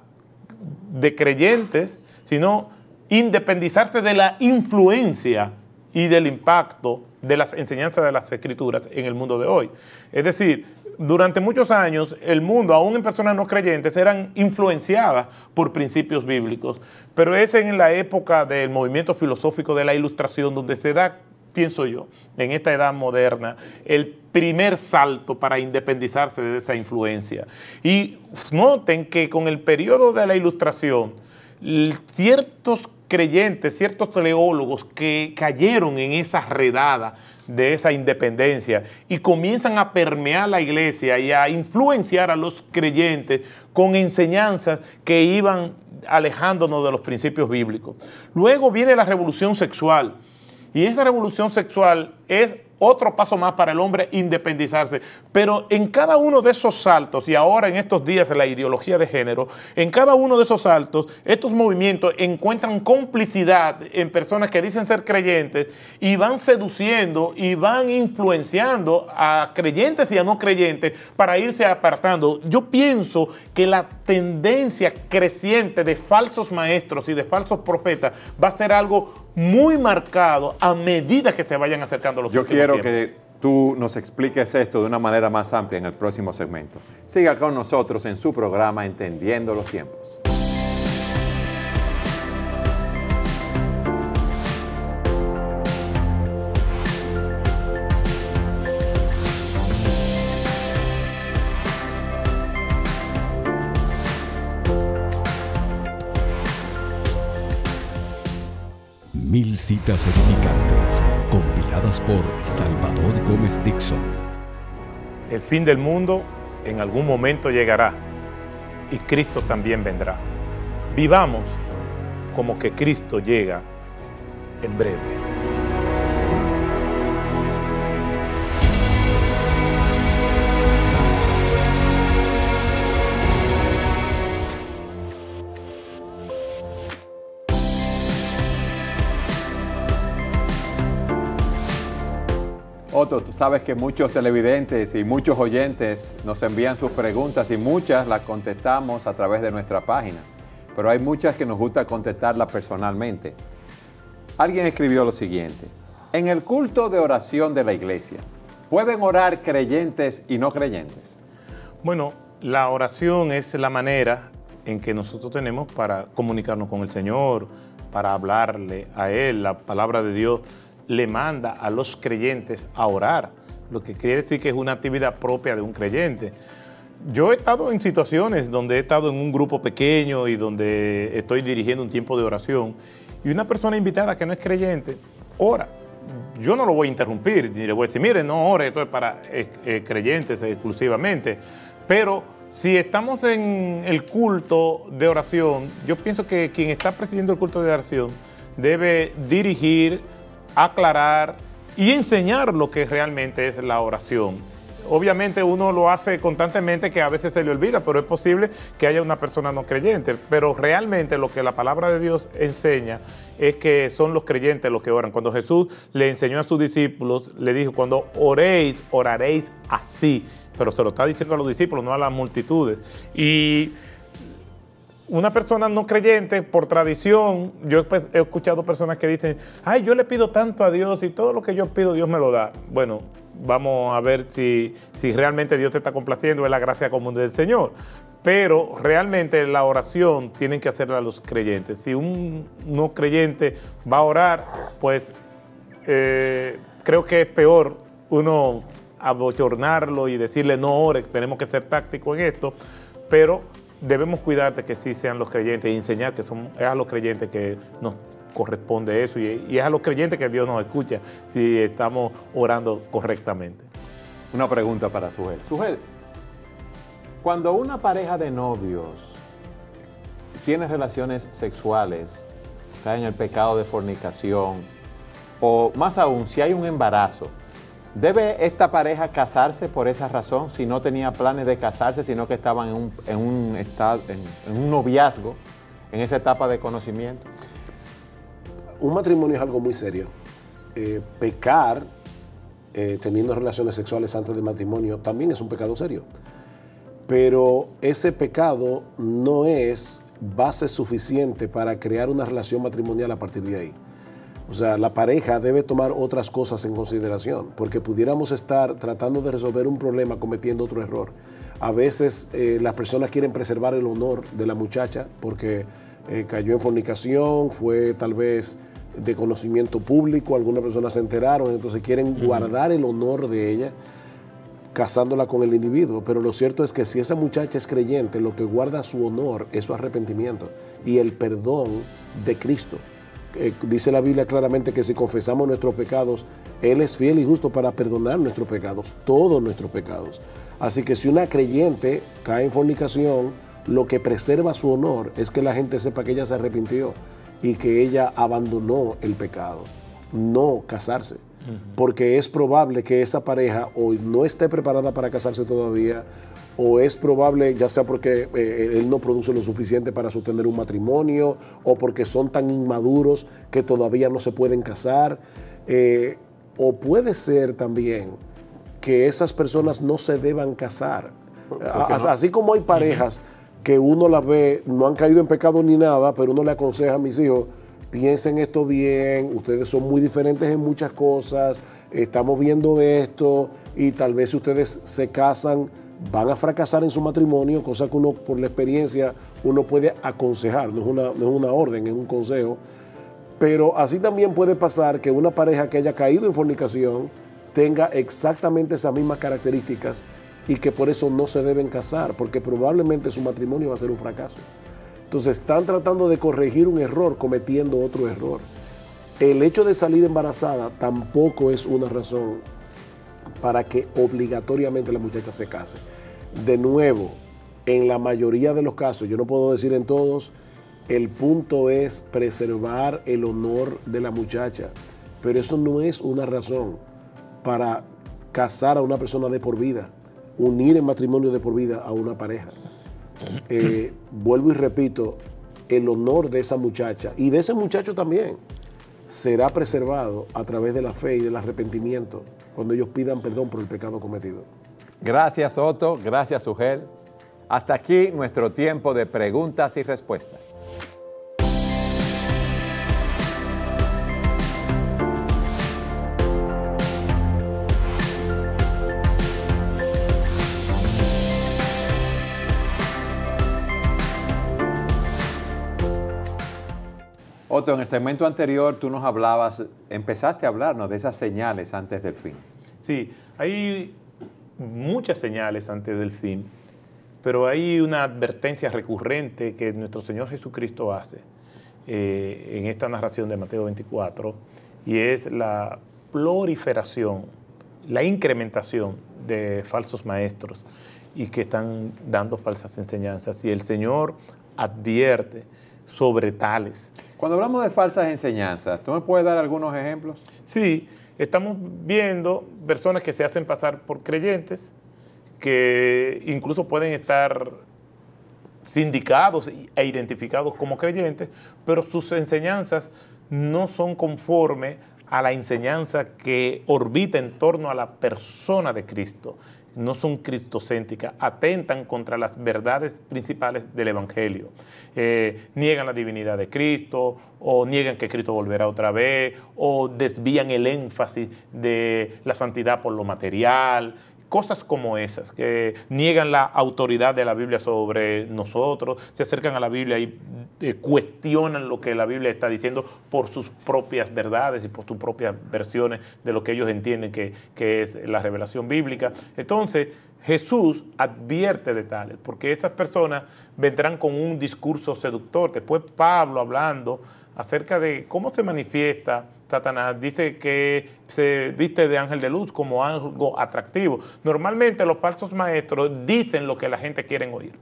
de creyentes, sino independizarse de la influencia y del impacto de las enseñanzas de las Escrituras en el mundo de hoy. Es decir, durante muchos años el mundo, aún en personas no creyentes, eran influenciadas por principios bíblicos, pero es en la época del movimiento filosófico de la Ilustración donde se da, pienso yo, en esta edad moderna, el primer salto para independizarse de esa influencia. Y noten que con el periodo de la Ilustración, ciertos creyentes, ciertos teólogos que cayeron en esa redada de esa independencia y comienzan a permear la iglesia y a influenciar a los creyentes con enseñanzas que iban alejándonos de los principios bíblicos. Luego viene la revolución sexual, y esa revolución sexual es otro paso más para el hombre independizarse. Pero en cada uno de esos saltos, y ahora en estos días de la ideología de género, en cada uno de esos saltos, estos movimientos encuentran complicidad en personas que dicen ser creyentes y van seduciendo y van influenciando a creyentes y a no creyentes para irse apartando. Yo pienso que la tendencia creciente de falsos maestros y de falsos profetas va a ser algo muy marcado a medida que se vayan acercando los últimos tiempos. Yo quiero que tú nos expliques esto de una manera más amplia en el próximo segmento. Siga con nosotros en su programa Entendiendo los Tiempos. Mil citas edificantes, compiladas por Salvador Gómez Dixon. El fin del mundo en algún momento llegará y Cristo también vendrá. Vivamos como que Cristo llega en breve. Otto, tú sabes que muchos televidentes y muchos oyentes nos envían sus preguntas y muchas las contestamos a través de nuestra página, pero hay muchas que nos gusta contestarlas personalmente. Alguien escribió lo siguiente: en el culto de oración de la iglesia, ¿pueden orar creyentes y no creyentes? Bueno, la oración es la manera en que nosotros tenemos para comunicarnos con el Señor, para hablarle a Él. La palabra de Dios le manda a los creyentes a orar, lo que quiere decir que es una actividad propia de un creyente. Yo he estado en situaciones donde he estado en un grupo pequeño y donde estoy dirigiendo un tiempo de oración y una persona invitada que no es creyente ora. Yo no lo voy a interrumpir, ni le voy a decir, mire, no ore, esto es para creyentes exclusivamente, pero si estamos en el culto de oración, yo pienso que quien está presidiendo el culto de oración debe dirigir, aclarar y enseñar lo que realmente es la oración. Obviamente uno lo hace constantemente, que a veces se le olvida, pero es posible que haya una persona no creyente. Pero realmente lo que la palabra de Dios enseña es que son los creyentes los que oran. Cuando Jesús le enseñó a sus discípulos, le dijo, cuando oréis, oraréis así. Pero se lo está diciendo a los discípulos, no a las multitudes. Y una persona no creyente, por tradición, yo he escuchado personas que dicen, ay, yo le pido tanto a Dios y todo lo que yo pido Dios me lo da. Bueno, vamos a ver si realmente Dios te está complaciendo, es la gracia común del Señor. Pero realmente la oración tienen que hacerla los creyentes. Si un no creyente va a orar, pues creo que es peor uno abochornarlo y decirle no ores, tenemos que ser tácticos en esto, pero debemos cuidar de que sí sean los creyentes y enseñar que es a los creyentes que nos corresponde eso y es a los creyentes que Dios nos escucha si estamos orando correctamente. Una pregunta para Sujel. Sujel, cuando una pareja de novios tiene relaciones sexuales, cae en el pecado de fornicación, o más aún, si hay un embarazo, ¿debe esta pareja casarse por esa razón si no tenía planes de casarse, sino que estaban en un noviazgo, en esa etapa de conocimiento? Un matrimonio es algo muy serio. Pecar teniendo relaciones sexuales antes del matrimonio también es un pecado serio. Pero ese pecado no es base suficiente para crear una relación matrimonial a partir de ahí. O sea, la pareja debe tomar otras cosas en consideración, porque pudiéramos estar tratando de resolver un problema cometiendo otro error. A veces las personas quieren preservar el honor de la muchacha porque cayó en fornicación, fue tal vez de conocimiento público, algunas personas se enteraron, entonces quieren guardar el honor de ella casándola con el individuo. Pero lo cierto es que si esa muchacha es creyente, lo que guarda su honor es su arrepentimiento y el perdón de Cristo. Dice la Biblia claramente que si confesamos nuestros pecados, Él es fiel y justo para perdonar nuestros pecados, todos nuestros pecados. Así que si una creyente cae en fornicación, lo que preserva su honor es que la gente sepa que ella se arrepintió y que ella abandonó el pecado, no casarse. Porque es probable que esa pareja o no esté preparada para casarse todavía, o es probable, ya sea porque él no produce lo suficiente para sostener un matrimonio, o porque son tan inmaduros que todavía no se pueden casar, o puede ser también que esas personas no se deban casar. Así como hay parejas que uno las ve, no han caído en pecado ni nada, pero uno le aconseja a mis hijos, piensen esto bien, ustedes son muy diferentes en muchas cosas, estamos viendo esto, y tal vez si ustedes se casan, van a fracasar en su matrimonio, cosa que uno, por la experiencia, uno puede aconsejar, no es una orden, es un consejo. Pero así también puede pasar que una pareja que haya caído en fornicación tenga exactamente esas mismas características y que por eso no se deben casar, porque probablemente su matrimonio va a ser un fracaso. Entonces están tratando de corregir un error cometiendo otro error. El hecho de salir embarazada tampoco es una razón para que obligatoriamente la muchacha se case. De nuevo, en la mayoría de los casos, yo no puedo decir en todos, el punto es preservar el honor de la muchacha, pero eso no es una razón para casar a una persona de por vida, unir en matrimonio de por vida a una pareja. Vuelvo y repito, el honor de esa muchacha y de ese muchacho también será preservado a través de la fe y del arrepentimiento cuando ellos pidan perdón por el pecado cometido. Gracias, Otto. Gracias, Ugel. Hasta aquí nuestro tiempo de preguntas y respuestas. Otto, en el segmento anterior tú nos hablabas, empezaste a hablarnos de esas señales antes del fin. Sí, hay muchas señales antes del fin, pero hay una advertencia recurrente que nuestro Señor Jesucristo hace en esta narración de Mateo 24, y es la proliferación, la incrementación de falsos maestros y que están dando falsas enseñanzas. Y el Señor advierte sobre tales. Cuando hablamos de falsas enseñanzas, ¿tú me puedes dar algunos ejemplos? Sí, estamos viendo personas que se hacen pasar por creyentes, que incluso pueden estar sindicados e identificados como creyentes, pero sus enseñanzas no son conforme a la enseñanza que orbita en torno a la persona de Cristo. No son cristocéntricas, atentan contra las verdades principales del Evangelio. Niegan la divinidad de Cristo, o niegan que Cristo volverá otra vez, o desvían el énfasis de la santidad por lo material. Cosas como esas, que niegan la autoridad de la Biblia sobre nosotros, se acercan a la Biblia y cuestionan lo que la Biblia está diciendo por sus propias verdades y por sus propias versiones de lo que ellos entienden que es la revelación bíblica. Entonces, Jesús advierte de tales, porque esas personas vendrán con un discurso seductor. Después Pablo, hablando acerca de cómo se manifiesta Satanás, dice que se viste de ángel de luz como algo atractivo. Normalmente los falsos maestros dicen lo que la gente quiere oír.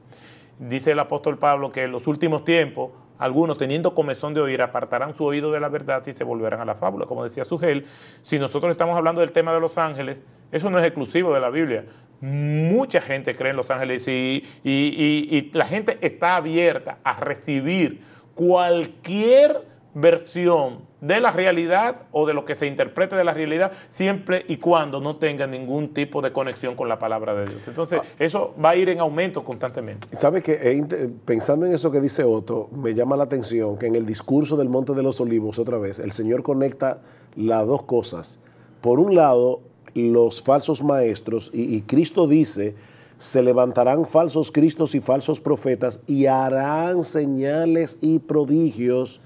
Dice el apóstol Pablo que en los últimos tiempos, algunos teniendo comezón de oír, apartarán su oído de la verdad y se volverán a la fábula. Como decía Sugel, si nosotros estamos hablando del tema de los ángeles, eso no es exclusivo de la Biblia. Mucha gente cree en los ángeles y la gente está abierta a recibir cualquier versión de la realidad o de lo que se interprete de la realidad, siempre y cuando no tenga ningún tipo de conexión con la palabra de Dios. Entonces, eso va a ir en aumento constantemente. ¿Sabe que pensando en eso que dice Otto, me llama la atención que en el discurso del Monte de los Olivos, otra vez, el Señor conecta las dos cosas. Por un lado, los falsos maestros, y Cristo dice, se levantarán falsos cristos y falsos profetas y harán señales y prodigios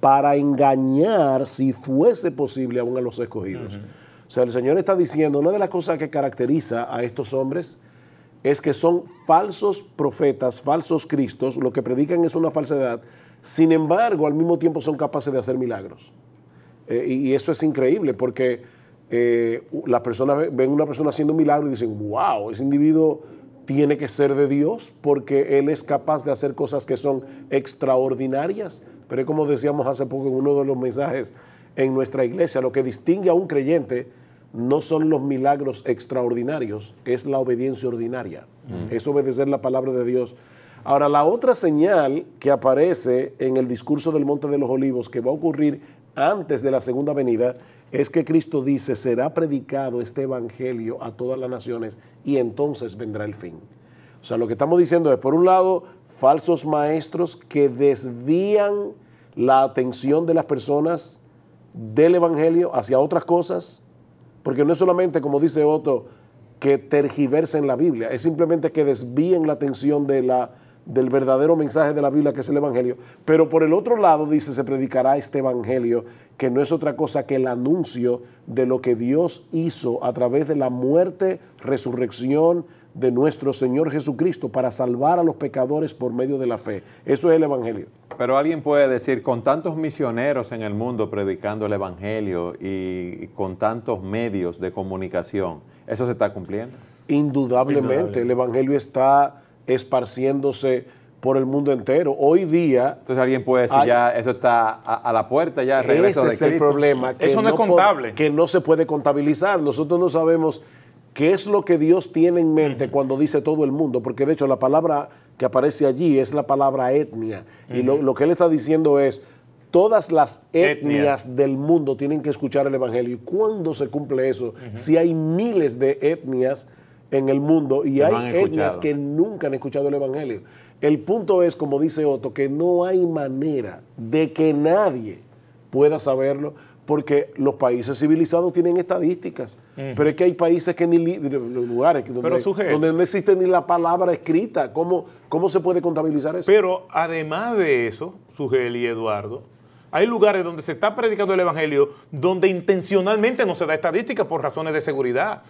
para engañar, si fuese posible, aún a los escogidos. O sea, el Señor está diciendo, una de las cosas que caracteriza a estos hombres es que son falsos profetas, falsos cristos, lo que predican es una falsedad, sin embargo, al mismo tiempo son capaces de hacer milagros. Y eso es increíble, porque las personas ven a una persona haciendo un milagro y dicen, wow, ese individuo tiene que ser de Dios porque Él es capaz de hacer cosas que son extraordinarias. Pero como decíamos hace poco en uno de los mensajes en nuestra iglesia, lo que distingue a un creyente no son los milagros extraordinarios, es la obediencia ordinaria. Es obedecer la palabra de Dios. Ahora, la otra señal que aparece en el discurso del Monte de los Olivos, que va a ocurrir antes de la segunda venida, es que Cristo dice, será predicado este evangelio a todas las naciones y entonces vendrá el fin. O sea, lo que estamos diciendo es, por un lado, falsos maestros que desvían la atención de las personas del evangelio hacia otras cosas, porque no es solamente, como dice Otto, que tergiversen la Biblia, es simplemente que desvíen la atención del verdadero mensaje de la Biblia, que es el evangelio. Pero por el otro lado, dice, se predicará este evangelio, que no es otra cosa que el anuncio de lo que Dios hizo a través de la muerte, resurrección de nuestro Señor Jesucristo para salvar a los pecadores por medio de la fe. Eso es el evangelio. Pero alguien puede decir, con tantos misioneros en el mundo predicando el evangelio y con tantos medios de comunicación, ¿eso se está cumpliendo? Indudablemente, el evangelio está esparciéndose por el mundo entero. Hoy día... Entonces alguien puede decir, ya eso está a la puerta, ya el regreso de Cristo. Ese es el problema. Que eso no es contable. Que no se puede contabilizar. Nosotros no sabemos qué es lo que Dios tiene en mente cuando dice todo el mundo, porque de hecho la palabra que aparece allí es la palabra etnia. Y lo que él está diciendo es, todas las etnias del mundo tienen que escuchar el evangelio. ¿Y cuándo se cumple eso? Si hay miles de etnias en el mundo y hay etnias que nunca han escuchado el evangelio. El punto es, como dice Otto, que no hay manera de que nadie pueda saberlo, porque los países civilizados tienen estadísticas, pero es que hay países que ni lugares donde no existe ni la palabra escrita. ¿Cómo se puede contabilizar eso? Pero además de eso, Sugel y Eduardo, hay lugares donde se está predicando el evangelio donde intencionalmente no se da estadística por razones de seguridad.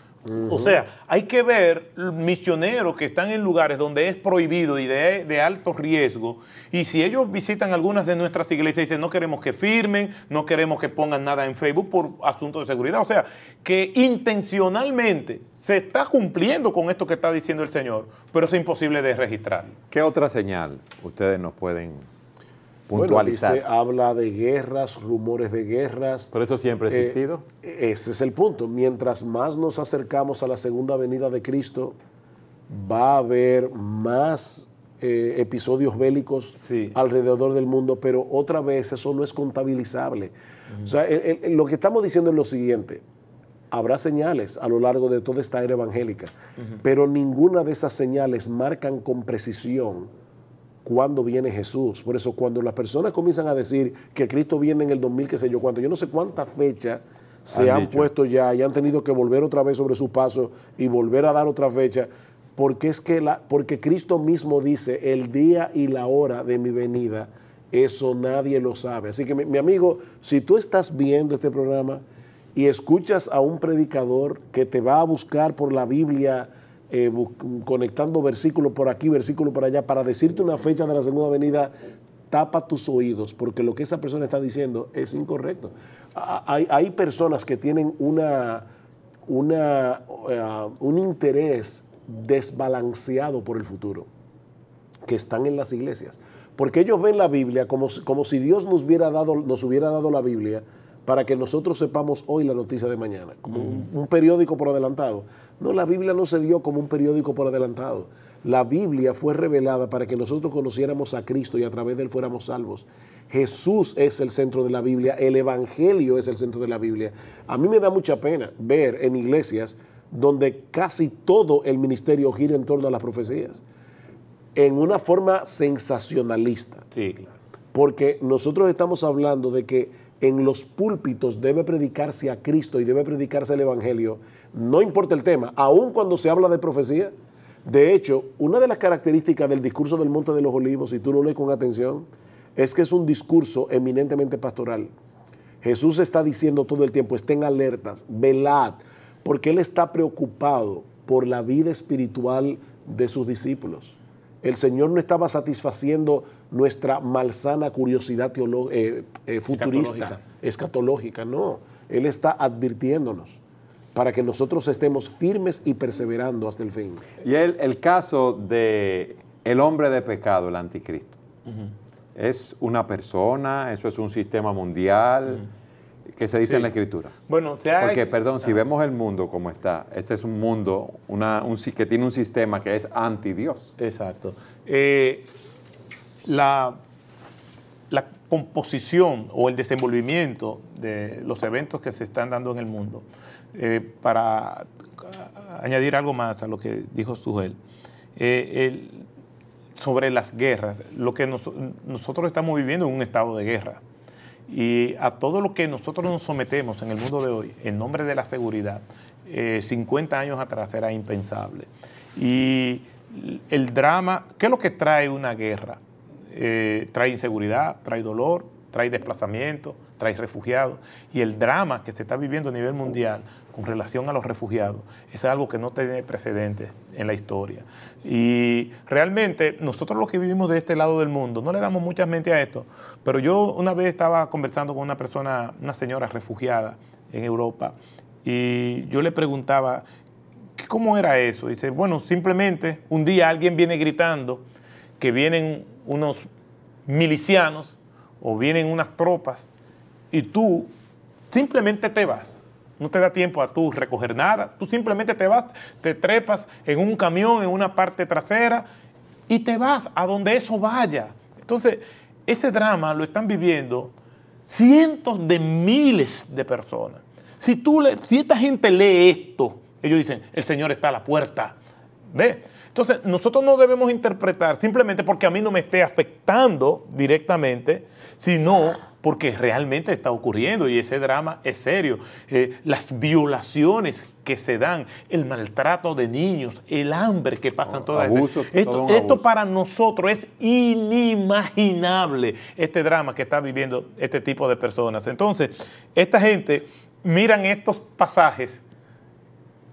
O sea, hay que ver misioneros que están en lugares donde es prohibido y de alto riesgo, y si ellos visitan algunas de nuestras iglesias y dicen, no queremos que firmen, no queremos que pongan nada en Facebook por asuntos de seguridad. O sea, que intencionalmente se está cumpliendo con esto que está diciendo el Señor, pero es imposible de registrar. ¿Qué otra señal ustedes nos pueden puntualizar? Bueno, habla de guerras, rumores de guerras. ¿Por eso siempre ha existido? Ese es el punto. Mientras más nos acercamos a la segunda venida de Cristo, va a haber más episodios bélicos alrededor del mundo, pero otra vez eso no es contabilizable. O sea, lo que estamos diciendo es lo siguiente. Habrá señales a lo largo de toda esta era evangélica, pero ninguna de esas señales marcan con precisión cuándo viene Jesús. Por eso cuando las personas comienzan a decir que Cristo viene en el 2000, qué sé yo cuánto, yo no sé cuántas fechas se han puesto ya y han tenido que volver otra vez sobre su paso y volver a dar otra fecha, porque porque Cristo mismo dice, el día y la hora de mi venida, eso nadie lo sabe. Así que mi amigo, si tú estás viendo este programa y escuchas a un predicador que te va a buscar por la Biblia, conectando versículo por aquí, versículo por allá, para decirte una fecha de la segunda venida, tapa tus oídos, porque lo que esa persona está diciendo es incorrecto. Hay personas que tienen un interés desbalanceado por el futuro, que están en las iglesias, porque ellos ven la Biblia como si Dios nos hubiera dado la Biblia para que nosotros sepamos hoy la noticia de mañana, como un periódico por adelantado. No, la Biblia no se dio como un periódico por adelantado. La Biblia fue revelada para que nosotros conociéramos a Cristo y a través de Él fuéramos salvos. Jesús es el centro de la Biblia, el Evangelio es el centro de la Biblia. A mí me da mucha pena ver en iglesias donde casi todo el ministerio gira en torno a las profecías, en una forma sensacionalista. Sí, claro. Porque nosotros estamos hablando de que en los púlpitos debe predicarse a Cristo y debe predicarse el Evangelio, no importa el tema, aun cuando se habla de profecía. De hecho, una de las características del discurso del Monte de los Olivos, si tú lo lees con atención, es que es un discurso eminentemente pastoral. Jesús está diciendo todo el tiempo, estén alertas, velad, porque Él está preocupado por la vida espiritual de sus discípulos. El Señor no estaba satisfaciendo nuestra malsana curiosidad futurista, escatológica, no. Él está advirtiéndonos para que nosotros estemos firmes y perseverando hasta el fin. Y el caso de el hombre de pecado, el anticristo, ¿es una persona? ¿Eso es un sistema mundial? ¿Qué se dice en la Escritura? Bueno, porque, perdón, si vemos el mundo como está, este es un mundo que tiene un sistema que es anti-Dios. Exacto. La composición o el desenvolvimiento de los eventos que se están dando en el mundo, para añadir algo más a lo que dijo Sujel, sobre las guerras, lo que nosotros estamos viviendo en un estado de guerra. Y a todo lo que nosotros nos sometemos en el mundo de hoy, en nombre de la seguridad, 50 años atrás era impensable. Y el drama, ¿qué es lo que trae una guerra? Trae inseguridad, trae dolor, trae desplazamiento, trae refugiados. Y el drama que se está viviendo a nivel mundial con relación a los refugiados es algo que no tiene precedentes en la historia. Y realmente nosotros los que vivimos de este lado del mundo no le damos mucha mente a esto, pero yo una vez estaba conversando con una persona, una señora refugiada en Europa, y yo le preguntaba cómo era eso. Y dice, bueno, simplemente un día alguien viene gritando que vienen unos milicianos o vienen unas tropas y tú simplemente te vas. No te da tiempo a tú recoger nada. Tú simplemente te vas, te trepas en un camión, en una parte trasera y te vas a donde eso vaya. Entonces, ese drama lo están viviendo cientos de miles de personas. Si esta gente lee esto, ellos dicen, el Señor está a la puerta. ¿Ve? Entonces, nosotros no debemos interpretar simplemente porque a mí no me esté afectando directamente, sino porque realmente está ocurriendo y ese drama es serio. Las violaciones que se dan, el maltrato de niños, el hambre que pasan todas esto para nosotros es inimaginable, este drama que está viviendo este tipo de personas. Entonces, esta gente miran estos pasajes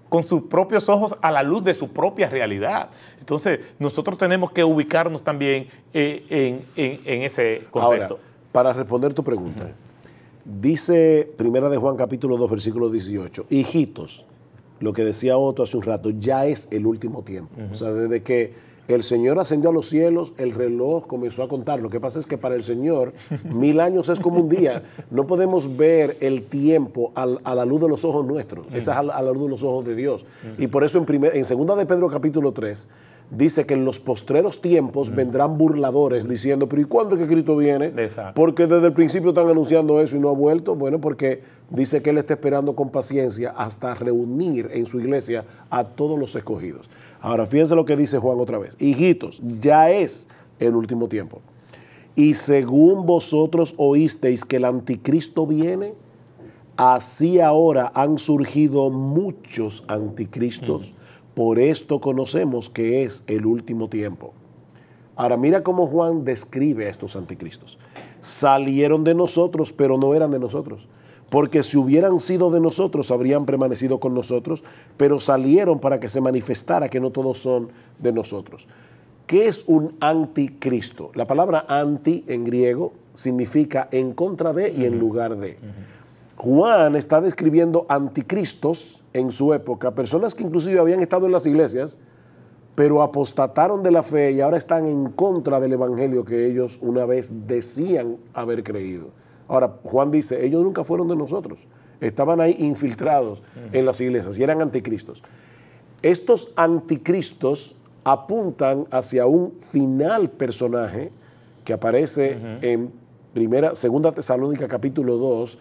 con sus propios ojos a la luz de su propia realidad. Entonces, nosotros tenemos que ubicarnos también en ese contexto. Ahora, para responder tu pregunta, dice 1 de Juan capítulo 2, versículo 18, hijitos, lo que decía Otto hace un rato, ya es el último tiempo. O sea, desde que el Señor ascendió a los cielos, el reloj comenzó a contar. Lo que pasa es que para el Señor 1000 años es como un día. No podemos ver el tiempo a la luz de los ojos nuestros. Esa es a la luz de los ojos de Dios. Y por eso en 2 de Pedro capítulo 3 dice que en los postreros tiempos vendrán burladores diciendo, pero ¿y cuándo es que Cristo viene? Exacto. Porque desde el principio están anunciando eso y no ha vuelto. Bueno, porque dice que Él está esperando con paciencia hasta reunir en su iglesia a todos los escogidos. Ahora, fíjense lo que dice Juan otra vez. Hijitos, ya es el último tiempo. Y según vosotros oísteis que el anticristo viene, así ahora han surgido muchos anticristos. Por esto conocemos que es el último tiempo. Ahora, mira cómo Juan describe a estos anticristos. Salieron de nosotros, pero no eran de nosotros. Porque si hubieran sido de nosotros, habrían permanecido con nosotros, pero salieron para que se manifestara que no todos son de nosotros. ¿Qué es un anticristo? La palabra anti en griego significa en contra de y en lugar de. Juan está describiendo anticristos en su época, personas que inclusive habían estado en las iglesias, pero apostataron de la fe y ahora están en contra del evangelio que ellos una vez decían haber creído. Ahora, Juan dice, ellos nunca fueron de nosotros, estaban ahí infiltrados en las iglesias y eran anticristos. Estos anticristos apuntan hacia un final personaje que aparece en Segunda Tesalónica capítulo 2,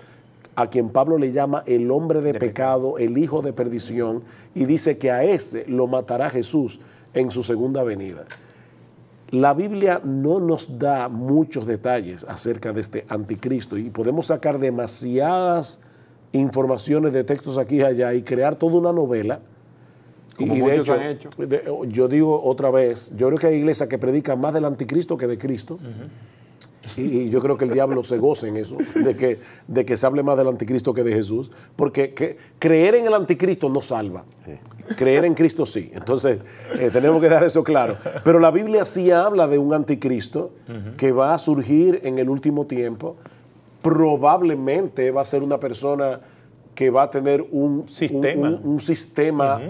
a quien Pablo le llama el hombre de pecado, el hijo de perdición, y dice que a ese lo matará Jesús en su segunda venida. La Biblia no nos da muchos detalles acerca de este anticristo y podemos sacar demasiadas informaciones de textos aquí y allá y crear toda una novela. Como y de muchos hecho, han hecho. Yo digo otra vez, yo creo que hay iglesias que predican más del anticristo que de Cristo. Y yo creo que el diablo se goza en eso, de que se hable más del anticristo que de Jesús, porque creer en el anticristo no salva, creer en Cristo sí. Entonces, tenemos que dar eso claro. Pero la Biblia sí habla de un anticristo que va a surgir en el último tiempo. Probablemente va a ser una persona que va a tener un sistema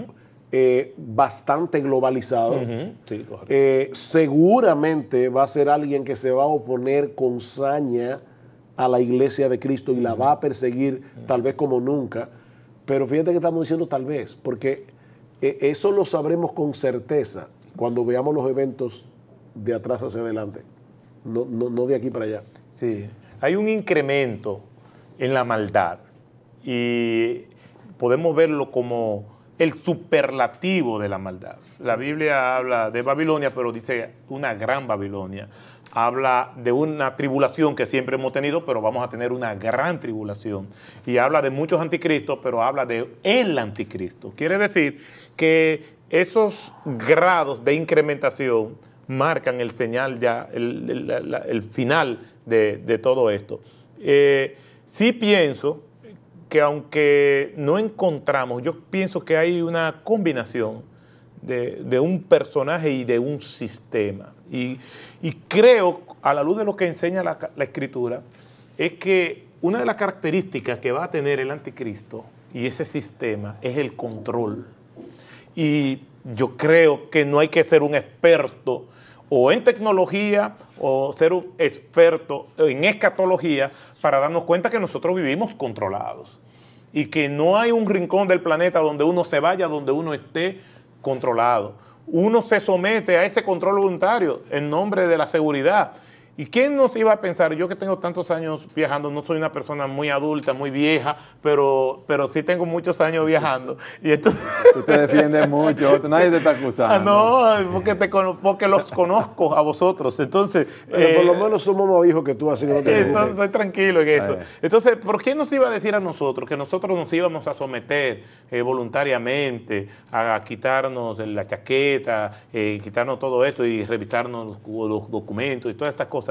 bastante globalizado. Sí, correcto. Seguramente va a ser alguien que se va a oponer con saña a la iglesia de Cristo y la va a perseguir tal vez como nunca. Pero fíjate que estamos diciendo tal vez, porque eso lo sabremos con certeza cuando veamos los eventos de atrás hacia adelante, no de aquí para allá. Sí, hay un incremento en la maldad y podemos verlo como el superlativo de la maldad. La Biblia habla de Babilonia, pero dice una gran Babilonia. Habla de una tribulación que siempre hemos tenido, pero vamos a tener una gran tribulación. Y habla de muchos anticristos, pero habla de el anticristo. Quiere decir que esos grados de incrementación marcan el señal ya, el final de todo esto. Sí pienso que aunque no encontramos, yo pienso que hay una combinación de un personaje y de un sistema. Y creo, a la luz de lo que enseña la Escritura, es que una de las características que va a tener el anticristo y ese sistema es el control. Y yo creo que no hay que ser un experto o en tecnología o ser un experto en escatología para darnos cuenta que nosotros vivimos controlados y que no hay un rincón del planeta donde uno se vaya, donde uno esté controlado. Uno se somete a ese control voluntario en nombre de la seguridad. ¿Y quién nos iba a pensar? Yo que tengo tantos años viajando, no soy una persona muy adulta, muy vieja, pero sí tengo muchos años viajando. Y entonces, Tú te defiendes mucho, nadie te está acusando. No, porque los conozco a vosotros. Entonces, pero por lo menos somos más viejos que tú, así que no te preocupes. Estoy tranquilo en eso. Entonces, ¿por qué nos iba a decir a nosotros que nosotros nos íbamos a someter voluntariamente a quitarnos la chaqueta, quitarnos todo esto y revisarnos los documentos y todas estas cosas?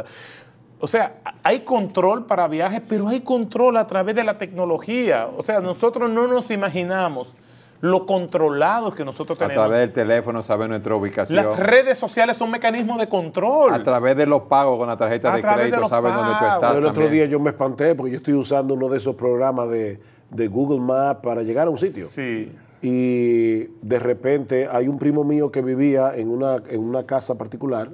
O sea, hay control para viajes, pero hay control a través de la tecnología. O sea, nosotros no nos imaginamos lo controlados que nosotros tenemos. A través del teléfono sabe nuestra ubicación. Las redes sociales son mecanismos de control. A través de los pagos con la tarjeta de crédito sabe dónde tú estás. El otro día yo me espanté porque yo estoy usando uno de esos programas de Google Maps para llegar a un sitio. Sí. Y de repente hay un primo mío que vivía en una casa particular,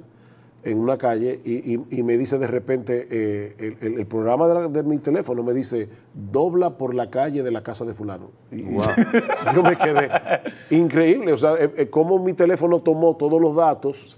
en una calle, y me dice de repente, el programa de mi teléfono me dice, dobla por la calle de la casa de fulano. Y yo me quedé increíble, o sea, cómo mi teléfono tomó todos los datos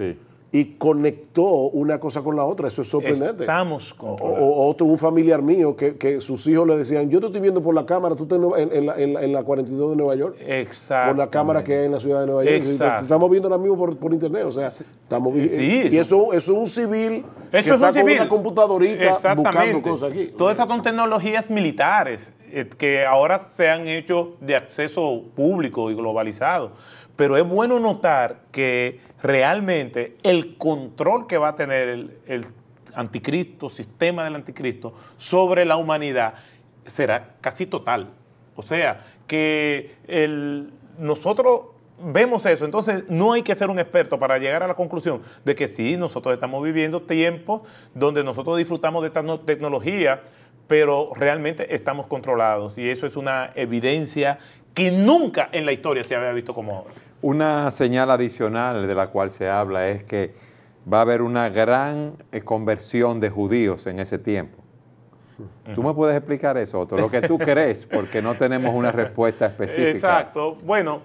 y conectó una cosa con la otra, eso es sorprendente. Estamos controlados. Otro, un familiar mío, que sus hijos le decían, yo te estoy viendo por la cámara, tú estás en la 42 de Nueva York. Exacto. Por la cámara que hay en la ciudad de Nueva York. Exacto. Te estamos viendo ahora mismo por internet, o sea, estamos y eso es un civil que está con una computadorita buscando cosas aquí. Todas estas son tecnologías militares que ahora se han hecho de acceso público y globalizado. Pero es bueno notar que realmente el control que va a tener el anticristo, sistema del anticristo, sobre la humanidad será casi total. O sea, que nosotros vemos eso, entonces no hay que ser un experto para llegar a la conclusión de que sí, nosotros estamos viviendo tiempos donde nosotros disfrutamos de esta tecnología, pero realmente estamos controlados y eso es una evidencia que nunca en la historia se había visto como ahora. Una señal adicional de la cual se habla es que va a haber una gran conversión de judíos en ese tiempo. ¿Tú me puedes explicar eso, Otto? Lo que tú crees, porque no tenemos una respuesta específica. Exacto. Bueno,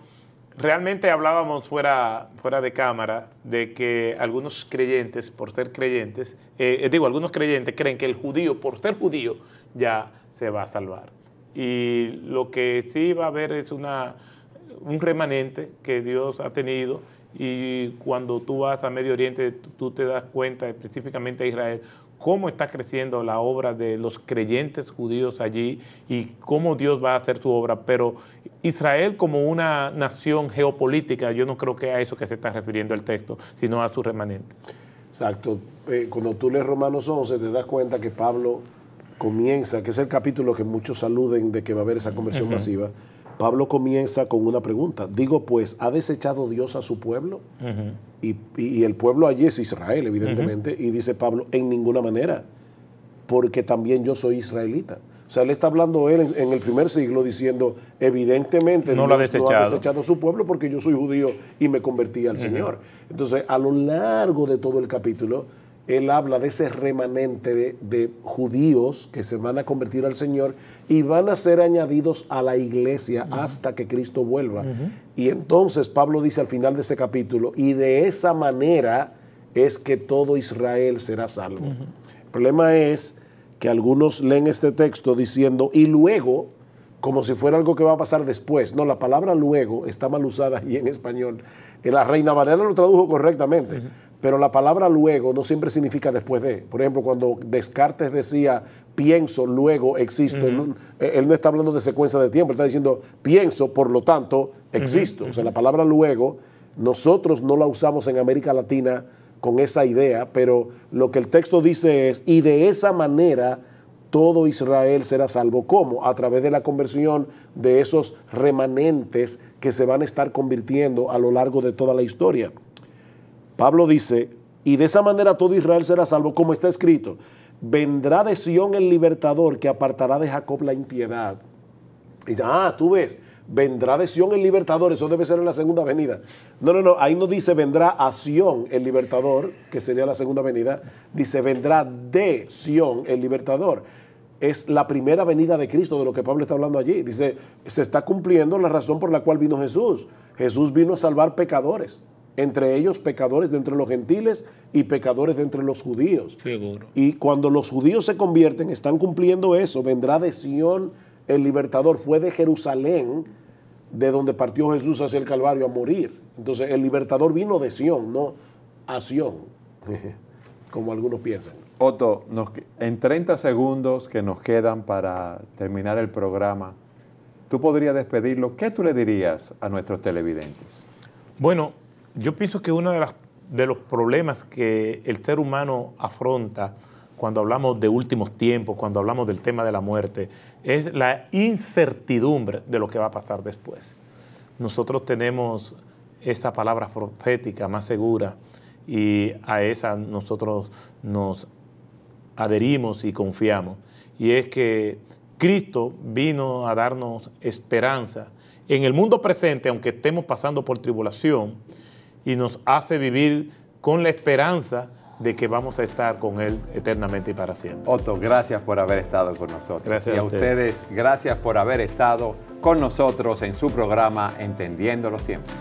realmente hablábamos fuera de cámara de que algunos creyentes, por ser creyentes, algunos creyentes creen que el judío, por ser judío, ya se va a salvar. Y lo que sí va a haber es un remanente que Dios ha tenido, y cuando tú vas a Medio Oriente, tú te das cuenta, específicamente a Israel, cómo está creciendo la obra de los creyentes judíos allí y cómo Dios va a hacer su obra. Pero Israel como una nación geopolítica, yo no creo que a eso que se está refiriendo el texto, sino a su remanente. Exacto. Cuando tú lees Romanos 11, te das cuenta que Pablo comienza, que es el capítulo que muchos aluden de que va a haber esa conversión masiva. Pablo comienza con una pregunta. Digo, pues, ¿ha desechado Dios a su pueblo? Y el pueblo allí es Israel, evidentemente. Y dice Pablo, en ninguna manera, porque también yo soy israelita. O sea, él está hablando en el primer siglo diciendo, evidentemente no Dios no ha desechado a su pueblo porque yo soy judío y me convertí al Señor. Entonces, a lo largo de todo el capítulo, él habla de ese remanente de judíos que se van a convertir al Señor y van a ser añadidos a la iglesia hasta que Cristo vuelva. Y entonces Pablo dice al final de ese capítulo, y de esa manera es que todo Israel será salvo. El problema es que algunos leen este texto diciendo, y luego, como si fuera algo que va a pasar después. No, la palabra luego está mal usada ahí en español. La Reina Valera lo tradujo correctamente. Pero la palabra luego no siempre significa después de. Por ejemplo, cuando Descartes decía pienso, luego existo, él no está hablando de secuencia de tiempo, él está diciendo pienso, por lo tanto existo. O sea, la palabra luego nosotros no la usamos en América Latina con esa idea, pero lo que el texto dice es, y de esa manera todo Israel será salvo. ¿Cómo? A través de la conversión de esos remanentes que se van a estar convirtiendo a lo largo de toda la historia. Pablo dice, y de esa manera todo Israel será salvo, como está escrito, vendrá de Sión el libertador que apartará de Jacob la impiedad. Y dice, tú ves, vendrá de Sión el libertador, eso debe ser en la segunda venida. No, ahí no dice vendrá a Sión el libertador, que sería la segunda venida, dice vendrá de Sión el libertador. Es la primera venida de Cristo de lo que Pablo está hablando allí. Dice, se está cumpliendo la razón por la cual vino Jesús. Jesús vino a salvar pecadores. Entre ellos pecadores de entre los gentiles y pecadores de entre los judíos. Seguro. Y cuando los judíos se convierten, están cumpliendo eso. Vendrá de Sión el libertador. Fue de Jerusalén, de donde partió Jesús hacia el Calvario a morir. Entonces el libertador vino de Sión, no a Sión, como algunos piensan. Otto, en 30 segundos que nos quedan para terminar el programa, ¿tú podrías despedirlo? ¿Qué tú le dirías a nuestros televidentes? Bueno, yo pienso que uno de los problemas que el ser humano afronta cuando hablamos de últimos tiempos, cuando hablamos del tema de la muerte, es la incertidumbre de lo que va a pasar después. Nosotros tenemos esa palabra profética más segura y a esa nosotros nos adherimos y confiamos. Y es que Cristo vino a darnos esperanza en el mundo presente, aunque estemos pasando por tribulación, y nos hace vivir con la esperanza de que vamos a estar con Él eternamente y para siempre. Otto, gracias por haber estado con nosotros. Gracias y a ustedes. ustedes, gracias por haber estado con nosotros en su programa Entendiendo los Tiempos.